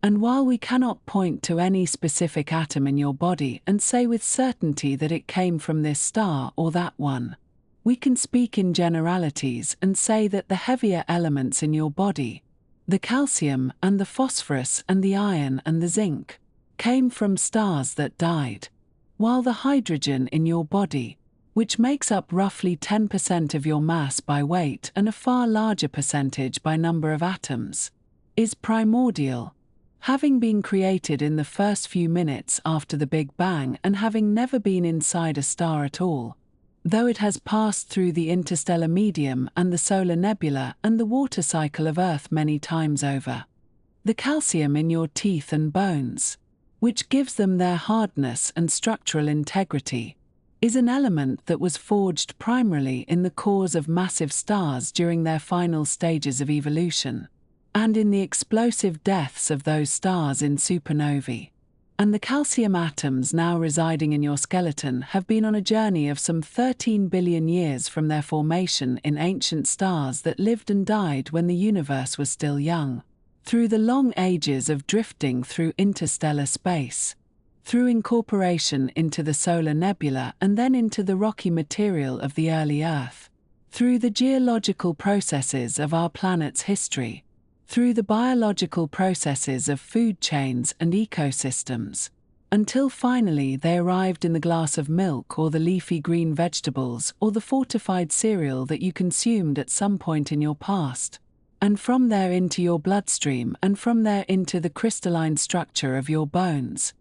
And while we cannot point to any specific atom in your body and say with certainty that it came from this star or that one, we can speak in generalities and say that the heavier elements in your body, the calcium and the phosphorus and the iron and the zinc, came from stars that died, while the hydrogen in your body, which makes up roughly 10% of your mass by weight and a far larger percentage by number of atoms, is primordial, having been created in the first few minutes after the Big Bang and having never been inside a star at all, though it has passed through the interstellar medium and the solar nebula and the water cycle of Earth many times over. The calcium in your teeth and bones, which gives them their hardness and structural integrity, is an element that was forged primarily in the cores of massive stars during their final stages of evolution, and in the explosive deaths of those stars in supernovae. And the calcium atoms now residing in your skeleton have been on a journey of some 13 billion years from their formation in ancient stars that lived and died when the universe was still young, through the long ages of drifting through interstellar space, through incorporation into the solar nebula and then into the rocky material of the early Earth, through the geological processes of our planet's history, through the biological processes of food chains and ecosystems, until finally they arrived in the glass of milk or the leafy green vegetables or the fortified cereal that you consumed at some point in your past, and from there into your bloodstream and from there into the crystalline structure of your bones,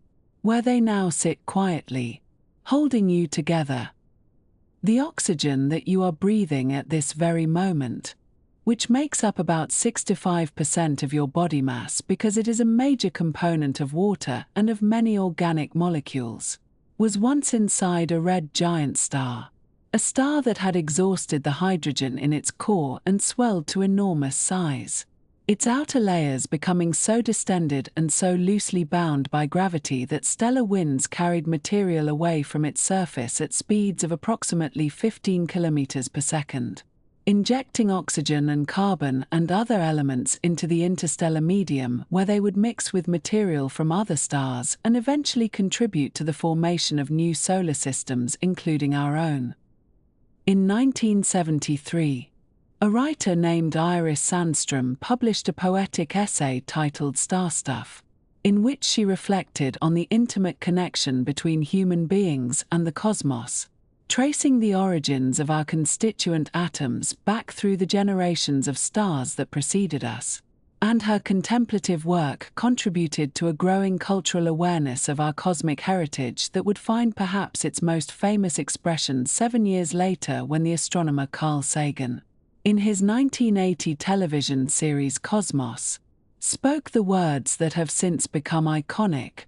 where they now sit quietly, holding you together. The oxygen that you are breathing at this very moment, which makes up about 65% of your body mass because it is a major component of water and of many organic molecules, was once inside a red giant star, a star that had exhausted the hydrogen in its core and swelled to enormous size, its outer layers becoming so distended and so loosely bound by gravity that stellar winds carried material away from its surface at speeds of approximately 15 kilometers per second, injecting oxygen and carbon and other elements into the interstellar medium where they would mix with material from other stars and eventually contribute to the formation of new solar systems, including our own. In 1973, a writer named Iris Sandstrom published a poetic essay titled Star Stuff, in which she reflected on the intimate connection between human beings and the cosmos, tracing the origins of our constituent atoms back through the generations of stars that preceded us. And her contemplative work contributed to a growing cultural awareness of our cosmic heritage that would find perhaps its most famous expression 7 years later when the astronomer Carl Sagan, in his 1980 television series Cosmos, spoke the words that have since become iconic,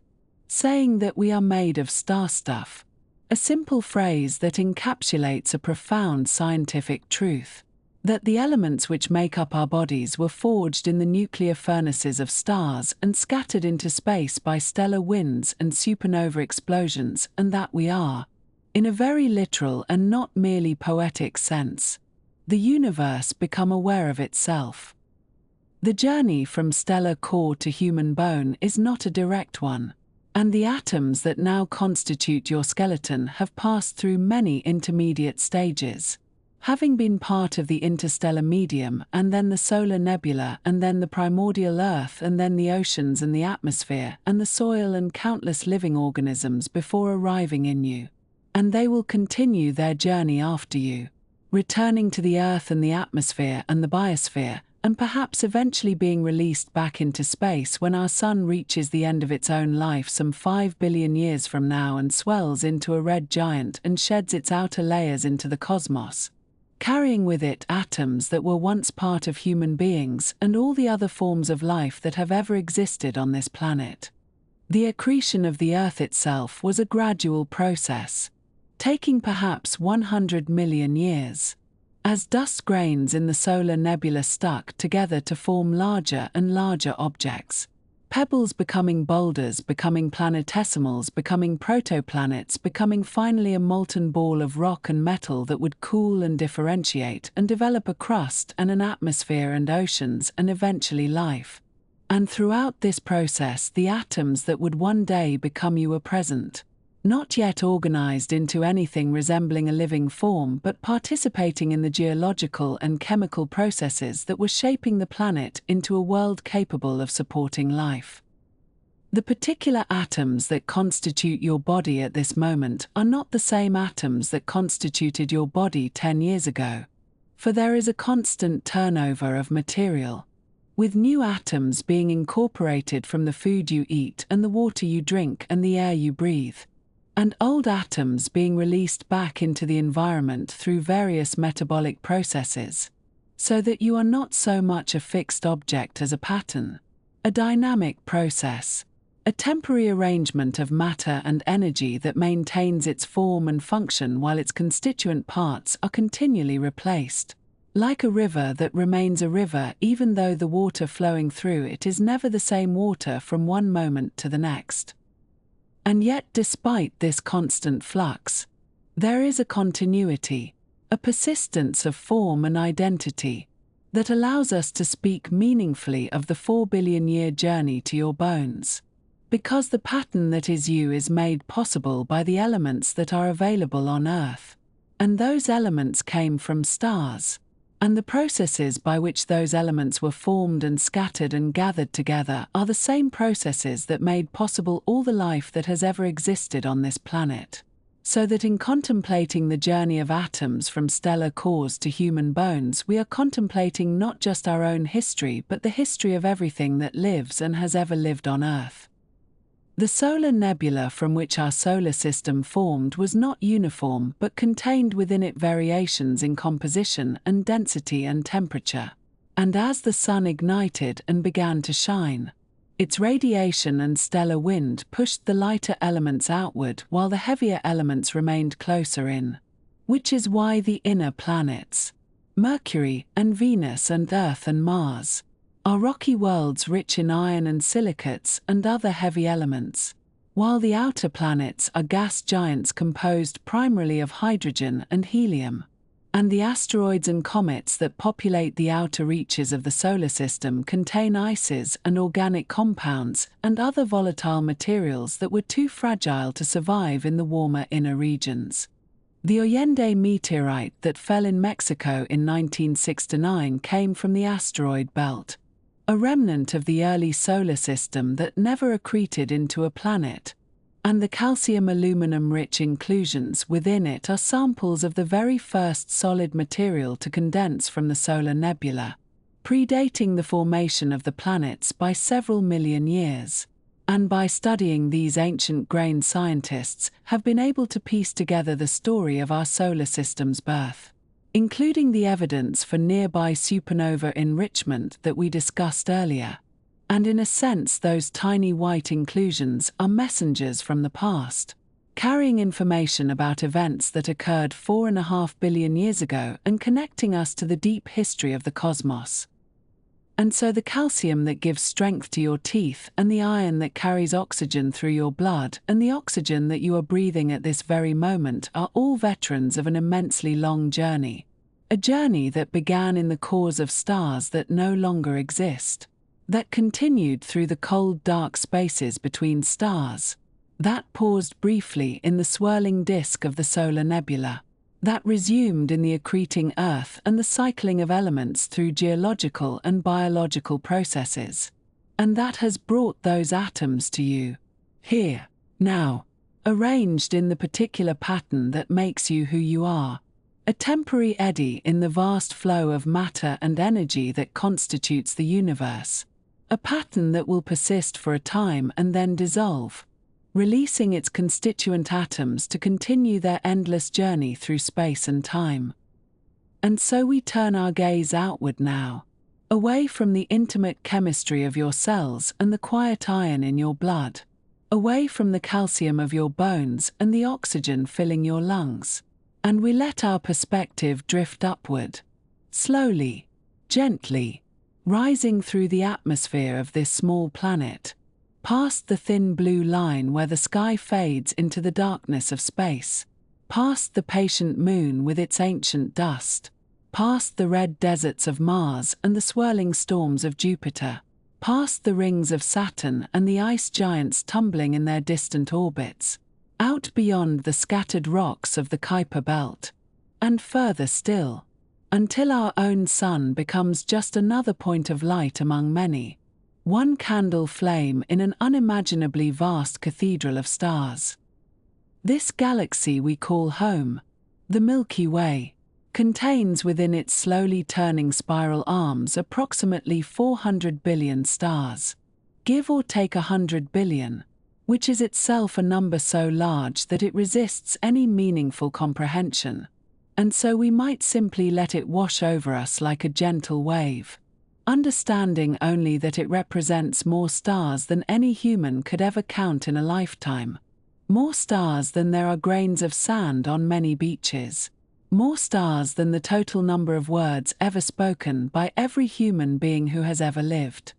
saying that we are made of star stuff, a simple phrase that encapsulates a profound scientific truth, that the elements which make up our bodies were forged in the nuclear furnaces of stars and scattered into space by stellar winds and supernova explosions, and that we are, in a very literal and not merely poetic sense, the universe become aware of itself. The journey from stellar core to human bone is not a direct one, and the atoms that now constitute your skeleton have passed through many intermediate stages, having been part of the interstellar medium and then the solar nebula and then the primordial Earth and then the oceans and the atmosphere and the soil and countless living organisms before arriving in you. And they will continue their journey after you, returning to the Earth and the atmosphere and the biosphere, and perhaps eventually being released back into space when our sun reaches the end of its own life some 5 billion years from now and swells into a red giant and sheds its outer layers into the cosmos, carrying with it atoms that were once part of human beings and all the other forms of life that have ever existed on this planet. The accretion of the Earth itself was a gradual process, taking perhaps 100 million years, as dust grains in the solar nebula stuck together to form larger and larger objects. Pebbles becoming boulders, becoming planetesimals, becoming protoplanets, becoming finally a molten ball of rock and metal that would cool and differentiate and develop a crust and an atmosphere and oceans and eventually life. And throughout this process, the atoms that would one day become you were present, not yet organized into anything resembling a living form, but participating in the geological and chemical processes that were shaping the planet into a world capable of supporting life. The particular atoms that constitute your body at this moment are not the same atoms that constituted your body 10 years ago, for there is a constant turnover of material, with new atoms being incorporated from the food you eat and the water you drink and the air you breathe, and old atoms being released back into the environment through various metabolic processes, so that you are not so much a fixed object as a pattern, a dynamic process, a temporary arrangement of matter and energy that maintains its form and function while its constituent parts are continually replaced, like a river that remains a river even though the water flowing through it is never the same water from one moment to the next. And yet, despite this constant flux, there is a continuity, a persistence of form and identity, that allows us to speak meaningfully of the 4 billion year journey to your bones, because the pattern that is you is made possible by the elements that are available on Earth, and those elements came from stars, and the processes by which those elements were formed and scattered and gathered together are the same processes that made possible all the life that has ever existed on this planet. So that in contemplating the journey of atoms from stellar cores to human bones, we are contemplating not just our own history but the history of everything that lives and has ever lived on Earth. The solar nebula from which our solar system formed was not uniform but contained within it variations in composition and density and temperature. And as the sun ignited and began to shine, its radiation and stellar wind pushed the lighter elements outward while the heavier elements remained closer in, which is why the inner planets, Mercury and Venus and Earth and Mars, are rocky worlds rich in iron and silicates and other heavy elements, while the outer planets are gas giants composed primarily of hydrogen and helium, and the asteroids and comets that populate the outer reaches of the solar system contain ices and organic compounds and other volatile materials that were too fragile to survive in the warmer inner regions. The Allende meteorite that fell in Mexico in 1969 came from the asteroid belt, a remnant of the early solar system that never accreted into a planet, and the calcium-aluminum-rich inclusions within it are samples of the very first solid material to condense from the solar nebula, predating the formation of the planets by several million years. And by studying these ancient grain, scientists have been able to piece together the story of our solar system's birth, including the evidence for nearby supernova enrichment that we discussed earlier. And in a sense, those tiny white inclusions are messengers from the past, carrying information about events that occurred 4.5 billion years ago and connecting us to the deep history of the cosmos. And so the calcium that gives strength to your teeth, and the iron that carries oxygen through your blood, and the oxygen that you are breathing at this very moment are all veterans of an immensely long journey. A journey that began in the cores of stars that no longer exist, that continued through the cold dark spaces between stars, that paused briefly in the swirling disk of the solar nebula, that resumed in the accreting Earth and the cycling of elements through geological and biological processes, and that has brought those atoms to you, here, now, arranged in the particular pattern that makes you who you are, a temporary eddy in the vast flow of matter and energy that constitutes the universe, a pattern that will persist for a time and then dissolve, releasing its constituent atoms to continue their endless journey through space and time. And so we turn our gaze outward now, away from the intimate chemistry of your cells and the quiet iron in your blood, away from the calcium of your bones and the oxygen filling your lungs, and we let our perspective drift upward, slowly, gently, rising through the atmosphere of this small planet, past the thin blue line where the sky fades into the darkness of space, past the patient moon with its ancient dust, past the red deserts of Mars and the swirling storms of Jupiter, past the rings of Saturn and the ice giants tumbling in their distant orbits, out beyond the scattered rocks of the Kuiper Belt, and further still, until our own sun becomes just another point of light among many, one candle flame in an unimaginably vast cathedral of stars. This galaxy we call home, the Milky Way, contains within its slowly turning spiral arms approximately 400 billion stars, give or take 100 billion, which is itself a number so large that it resists any meaningful comprehension, and so we might simply let it wash over us like a gentle wave, understanding only that it represents more stars than any human could ever count in a lifetime, more stars than there are grains of sand on many beaches, more stars than the total number of words ever spoken by every human being who has ever lived.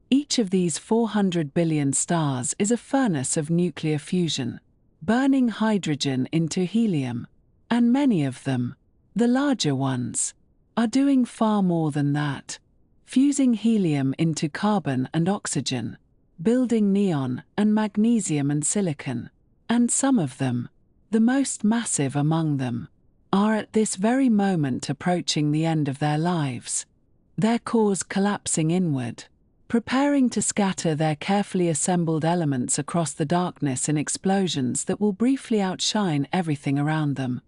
Each of these 400 billion stars is a furnace of nuclear fusion, burning hydrogen into helium, and many of them, the larger ones, are doing far more than that, fusing helium into carbon and oxygen, building neon and magnesium and silicon, and some of them, the most massive among them, are at this very moment approaching the end of their lives, their cores collapsing inward, preparing to scatter their carefully assembled elements across the darkness in explosions that will briefly outshine everything around them.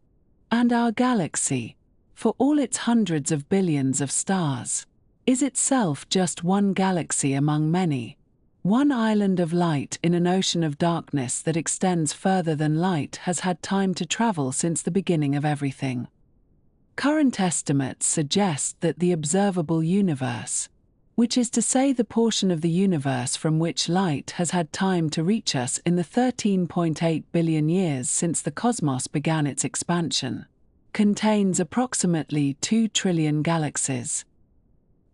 And our galaxy, for all its hundreds of billions of stars, is itself just one galaxy among many, one island of light in an ocean of darkness that extends further than light has had time to travel since the beginning of everything. Current estimates suggest that the observable universe, which is to say the portion of the universe from which light has had time to reach us in the 13.8 billion years since the cosmos began its expansion, contains approximately 2 trillion galaxies.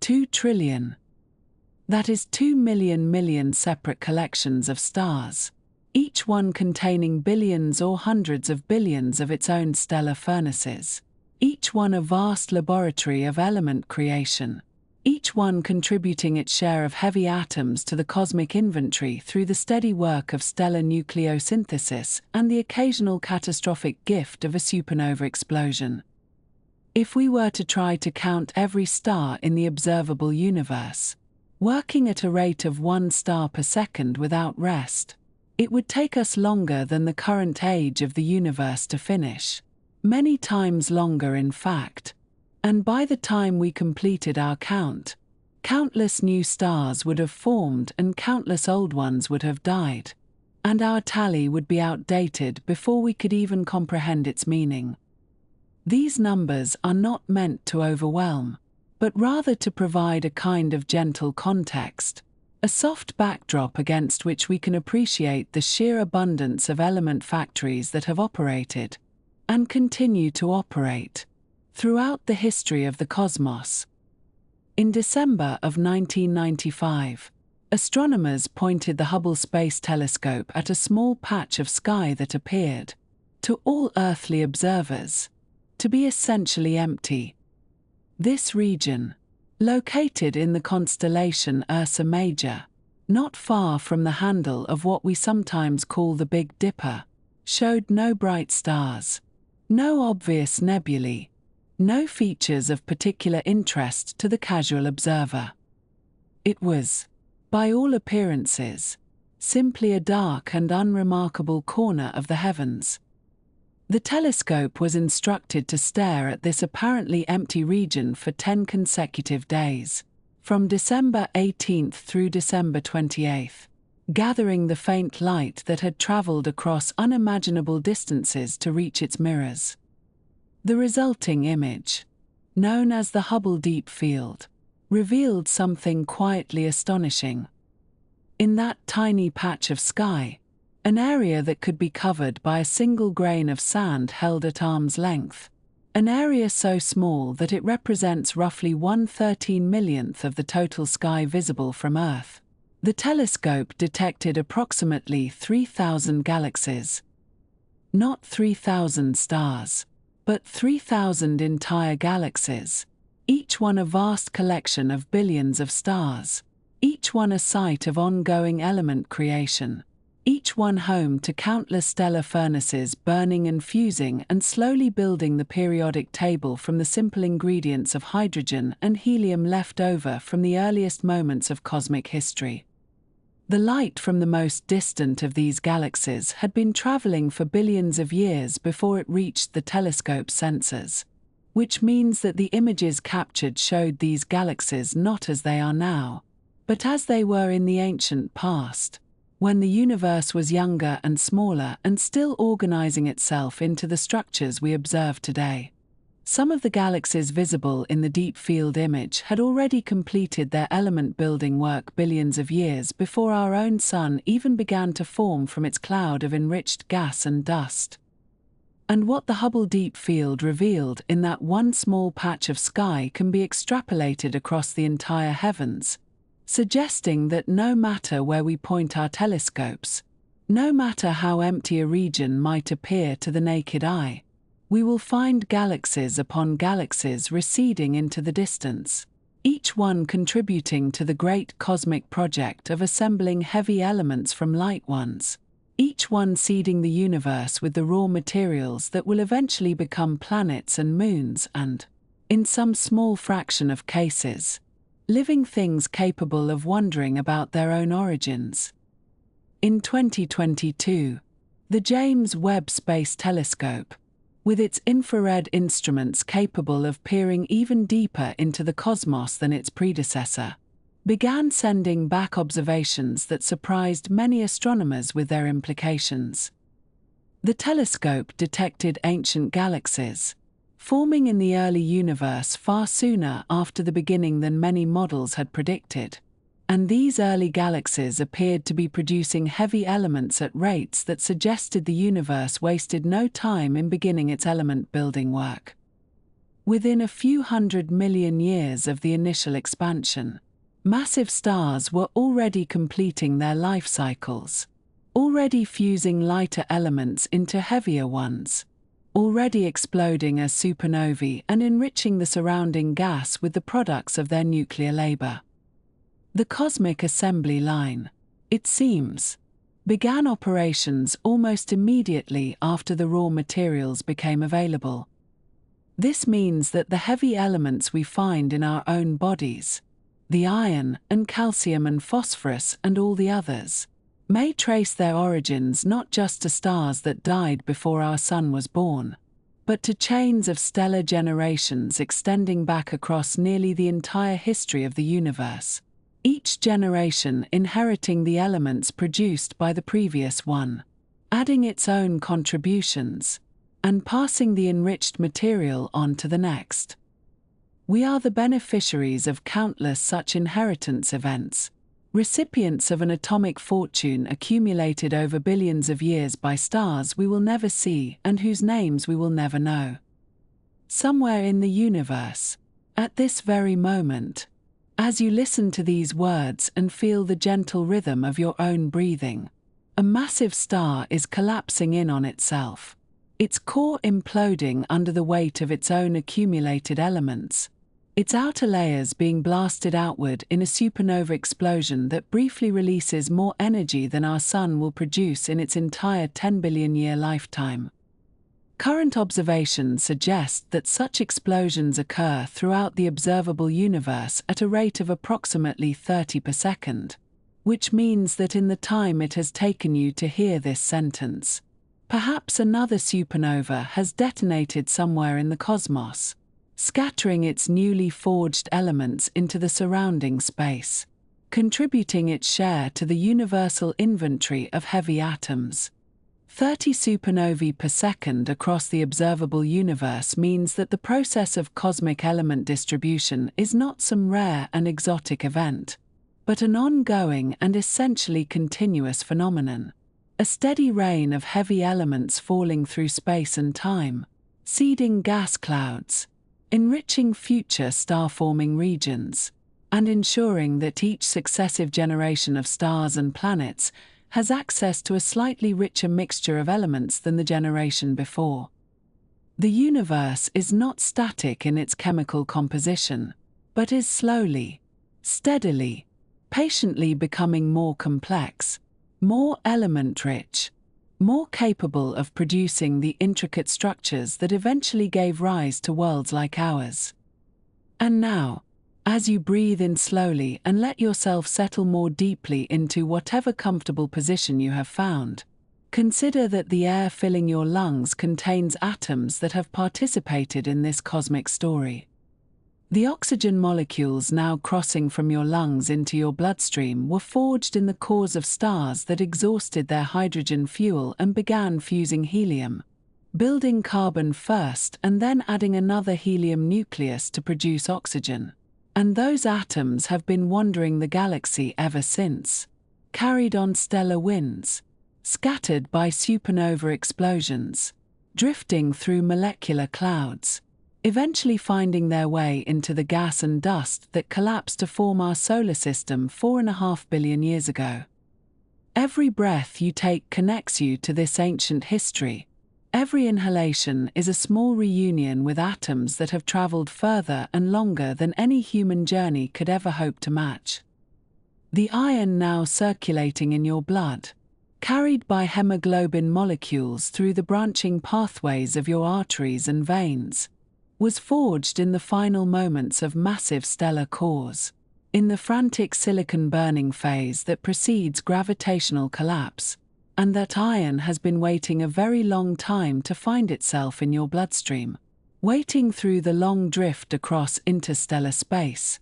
2 trillion. That is 2 million separate collections of stars, each one containing billions or hundreds of billions of its own stellar furnaces, each one a vast laboratory of element creation, each one contributing its share of heavy atoms to the cosmic inventory through the steady work of stellar nucleosynthesis and the occasional catastrophic gift of a supernova explosion. If we were to try to count every star in the observable universe, working at a rate of 1 star per second without rest, it would take us longer than the current age of the universe to finish, many times longer in fact, and by the time we completed our count, countless new stars would have formed and countless old ones would have died, and our tally would be outdated before we could even comprehend its meaning. These numbers are not meant to overwhelm, but rather to provide a kind of gentle context, a soft backdrop against which we can appreciate the sheer abundance of element factories that have operated, and continue to operate, throughout the history of the cosmos. In December of 1995, astronomers pointed the Hubble Space Telescope at a small patch of sky that appeared, to all earthly observers, to be essentially empty. This region, located in the constellation Ursa Major, not far from the handle of what we sometimes call the Big Dipper, showed no bright stars, no obvious nebulae, no features of particular interest to the casual observer. It was, by all appearances, simply a dark and unremarkable corner of the heavens. The telescope was instructed to stare at this apparently empty region for 10 consecutive days, from December 18 through December 28, gathering the faint light that had traveled across unimaginable distances to reach its mirrors. The resulting image, known as the Hubble Deep Field, revealed something quietly astonishing. In that tiny patch of sky, an area that could be covered by a single grain of sand held at arm's length, an area so small that it represents roughly 1/13 millionth of the total sky visible from Earth, the telescope detected approximately 3,000 galaxies. Not 3,000 stars, but 3,000 entire galaxies, each one a vast collection of billions of stars, each one a site of ongoing element creation, each one home to countless stellar furnaces burning and fusing and slowly building the periodic table from the simple ingredients of hydrogen and helium left over from the earliest moments of cosmic history. The light from the most distant of these galaxies had been traveling for billions of years before it reached the telescope's sensors, which means that the images captured showed these galaxies not as they are now, but as they were in the ancient past, when the universe was younger and smaller and still organizing itself into the structures we observe today. Some of the galaxies visible in the deep field image had already completed their element-building work billions of years before our own Sun even began to form from its cloud of enriched gas and dust. And what the Hubble Deep Field revealed in that one small patch of sky can be extrapolated across the entire heavens, suggesting that no matter where we point our telescopes, no matter how empty a region might appear to the naked eye, we will find galaxies upon galaxies receding into the distance, each one contributing to the great cosmic project of assembling heavy elements from light ones, each one seeding the universe with the raw materials that will eventually become planets and moons and, in some small fraction of cases, living things capable of wondering about their own origins. In 2022, the James Webb Space Telescope, with its infrared instruments capable of peering even deeper into the cosmos than its predecessor, began sending back observations that surprised many astronomers with their implications. The telescope detected ancient galaxies, forming in the early universe far sooner after the beginning than many models had predicted, and these early galaxies appeared to be producing heavy elements at rates that suggested the universe wasted no time in beginning its element-building work. Within a few 100 million years of the initial expansion, massive stars were already completing their life cycles, already fusing lighter elements into heavier ones, already exploding as supernovae and enriching the surrounding gas with the products of their nuclear labor. The cosmic assembly line, it seems, began operations almost immediately after the raw materials became available. This means that the heavy elements we find in our own bodies, the iron and calcium and phosphorus and all the others, may trace their origins not just to stars that died before our Sun was born, but to chains of stellar generations extending back across nearly the entire history of the universe, each generation inheriting the elements produced by the previous one, adding its own contributions, and passing the enriched material on to the next. We are the beneficiaries of countless such inheritance events, recipients of an atomic fortune accumulated over billions of years by stars we will never see and whose names we will never know. Somewhere in the universe, at this very moment, as you listen to these words and feel the gentle rhythm of your own breathing, a massive star is collapsing in on itself, its core imploding under the weight of its own accumulated elements, its outer layers being blasted outward in a supernova explosion that briefly releases more energy than our Sun will produce in its entire 10 billion year lifetime. Current observations suggest that such explosions occur throughout the observable universe at a rate of approximately 30 per second, which means that in the time it has taken you to hear this sentence, Perhaps another supernova has detonated somewhere in the cosmos, scattering its newly forged elements into the surrounding space, contributing its share to the universal inventory of heavy atoms. 30 supernovae per second across the observable universe means that the process of cosmic element distribution is not some rare and exotic event, but an ongoing and essentially continuous phenomenon. A steady rain of heavy elements falling through space and time, seeding gas clouds, enriching future star-forming regions, and ensuring that each successive generation of stars and planets has access to a slightly richer mixture of elements than the generation before. The universe is not static in its chemical composition, but is slowly, steadily, patiently becoming more complex, more element-rich, more capable of producing the intricate structures that eventually gave rise to worlds like ours. And now, as you breathe in slowly and let yourself settle more deeply into whatever comfortable position you have found, consider that the air filling your lungs contains atoms that have participated in this cosmic story. The oxygen molecules now crossing from your lungs into your bloodstream were forged in the cores of stars that exhausted their hydrogen fuel and began fusing helium, building carbon first and then adding another helium nucleus to produce oxygen. And those atoms have been wandering the galaxy ever since, carried on stellar winds, scattered by supernova explosions, drifting through molecular clouds, eventually finding their way into the gas and dust that collapsed to form our solar system 4.5 billion years ago. Every breath you take connects you to this ancient history. Every inhalation is a small reunion with atoms that have traveled further and longer than any human journey could ever hope to match. The iron now circulating in your blood, carried by hemoglobin molecules through the branching pathways of your arteries and veins, was forged in the final moments of massive stellar cores, in the frantic silicon burning phase that precedes gravitational collapse, and that iron has been waiting a very long time to find itself in your bloodstream, waiting through the long drift across interstellar space,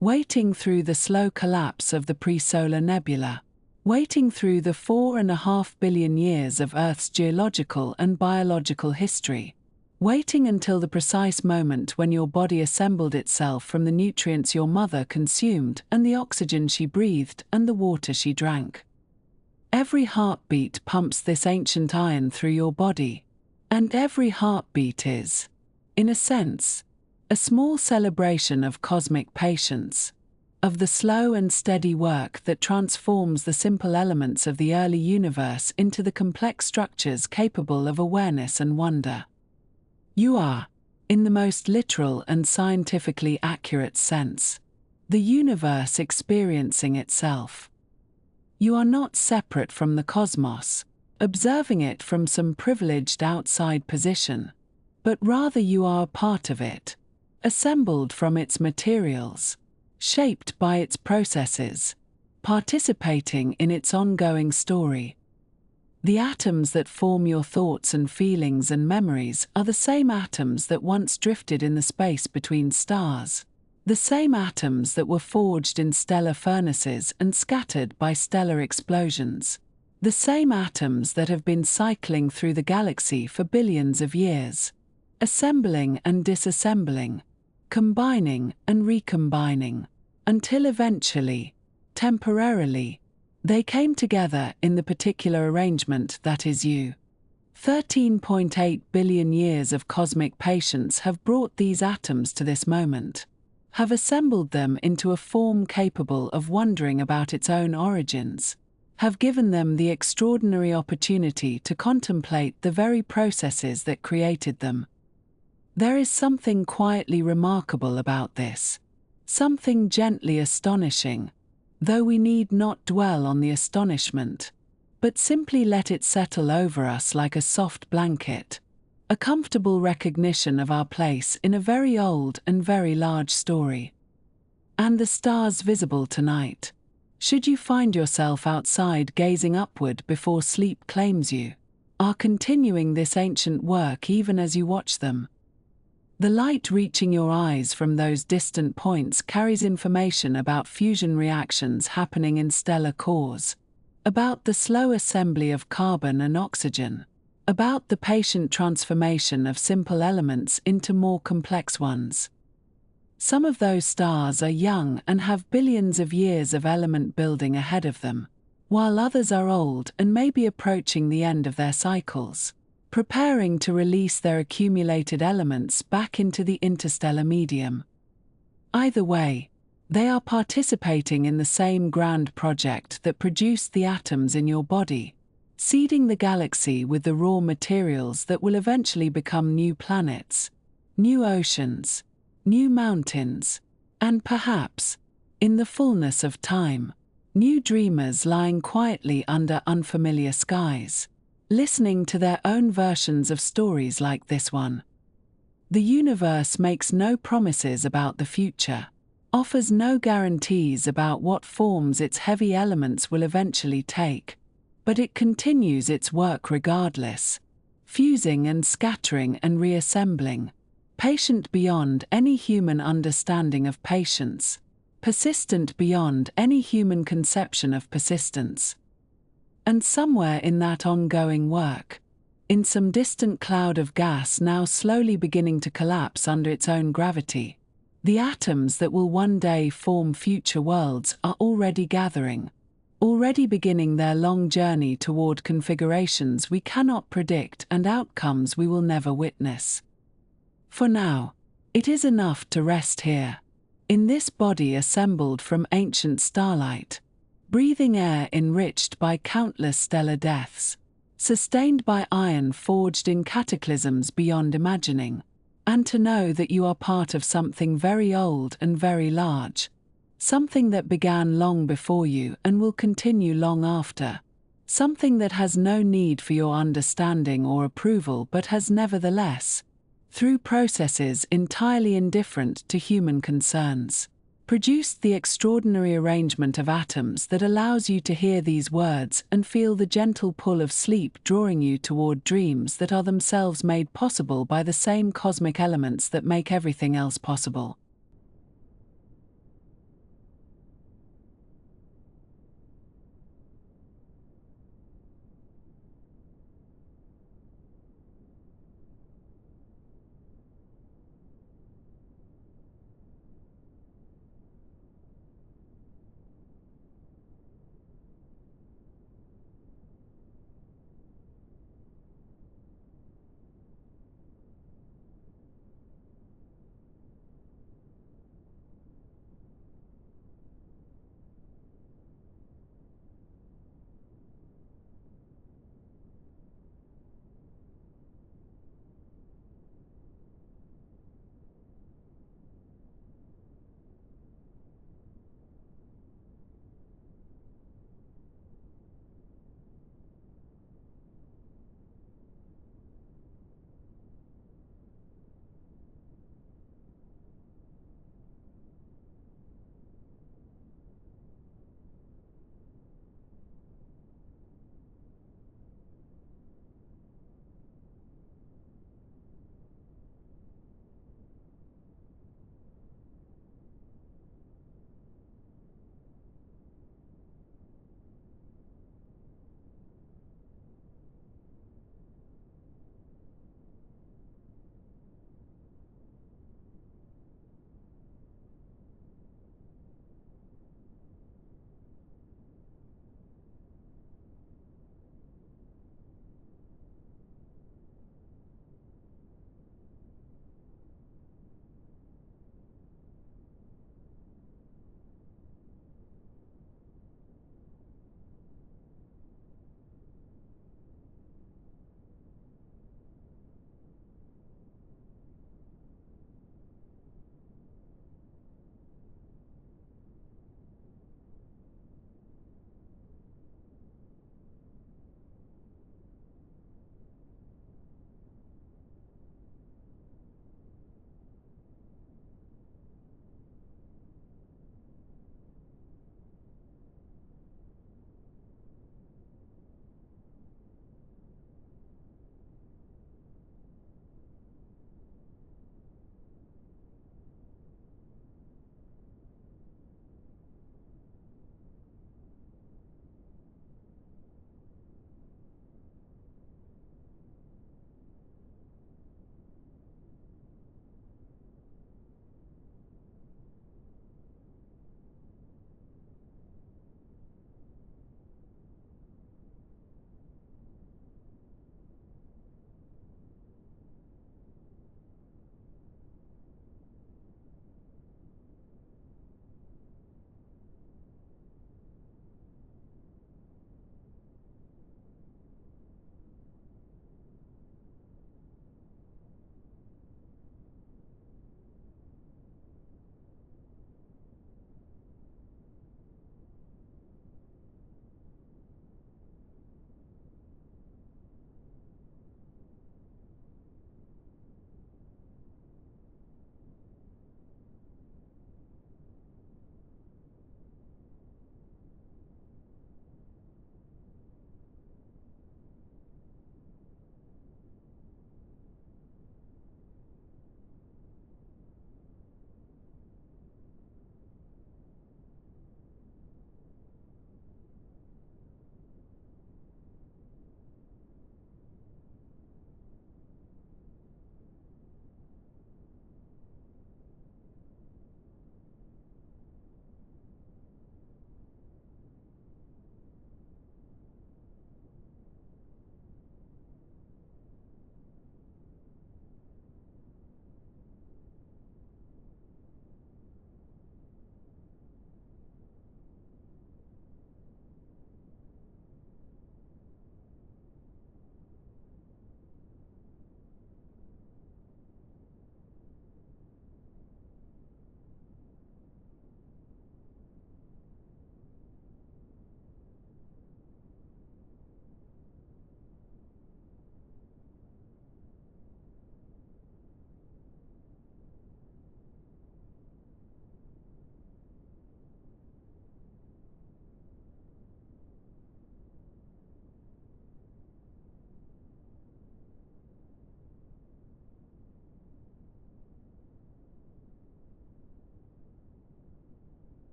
waiting through the slow collapse of the pre-solar nebula, waiting through the 4.5 billion years of Earth's geological and biological history, waiting until the precise moment when your body assembled itself from the nutrients your mother consumed and the oxygen she breathed and the water she drank. Every heartbeat pumps this ancient iron through your body, and every heartbeat is, in a sense, a small celebration of cosmic patience, of the slow and steady work that transforms the simple elements of the early universe into the complex structures capable of awareness and wonder. You are, in the most literal and scientifically accurate sense, the universe experiencing itself. You are not separate from the cosmos, observing it from some privileged outside position, but rather you are a part of it, assembled from its materials, shaped by its processes, participating in its ongoing story. The atoms that form your thoughts and feelings and memories are the same atoms that once drifted in the space between stars, the same atoms that were forged in stellar furnaces and scattered by stellar explosions, the same atoms that have been cycling through the galaxy for billions of years, assembling and disassembling, combining and recombining, until eventually, temporarily, they came together in the particular arrangement that is you. 13.8 billion years of cosmic patience have brought these atoms to this moment, have assembled them into a form capable of wondering about its own origins, have given them the extraordinary opportunity to contemplate the very processes that created them. There is something quietly remarkable about this, something gently astonishing, though we need not dwell on the astonishment, but simply let it settle over us like a soft blanket, a comfortable recognition of our place in a very old and very large story. And the stars visible tonight, should you find yourself outside gazing upward before sleep claims you, are continuing this ancient work even as you watch them. The light reaching your eyes from those distant points carries information about fusion reactions happening in stellar cores, about the slow assembly of carbon and oxygen, about the patient transformation of simple elements into more complex ones. Some of those stars are young and have billions of years of element building ahead of them, while others are old and may be approaching the end of their cycles, preparing to release their accumulated elements back into the interstellar medium. Either way, they are participating in the same grand project that produced the atoms in your body, seeding the galaxy with the raw materials that will eventually become new planets, new oceans, new mountains, and perhaps, in the fullness of time, new dreamers lying quietly under unfamiliar skies, listening to their own versions of stories like this one. The universe makes no promises about the future, offers no guarantees about what forms its heavy elements will eventually take, but it continues its work regardless, fusing and scattering and reassembling, patient beyond any human understanding of patience, persistent beyond any human conception of persistence. And somewhere in that ongoing work, in some distant cloud of gas now slowly beginning to collapse under its own gravity, the atoms that will one day form future worlds are already gathering, already beginning their long journey toward configurations we cannot predict and outcomes we will never witness. For now, it is enough to rest here, in this body assembled from ancient starlight, breathing air enriched by countless stellar deaths, sustained by iron forged in cataclysms beyond imagining, and to know that you are part of something very old and very large, something that began long before you and will continue long after, something that has no need for your understanding or approval but has nevertheless, through processes entirely indifferent to human concerns, produced the extraordinary arrangement of atoms that allows you to hear these words and feel the gentle pull of sleep drawing you toward dreams that are themselves made possible by the same cosmic elements that make everything else possible.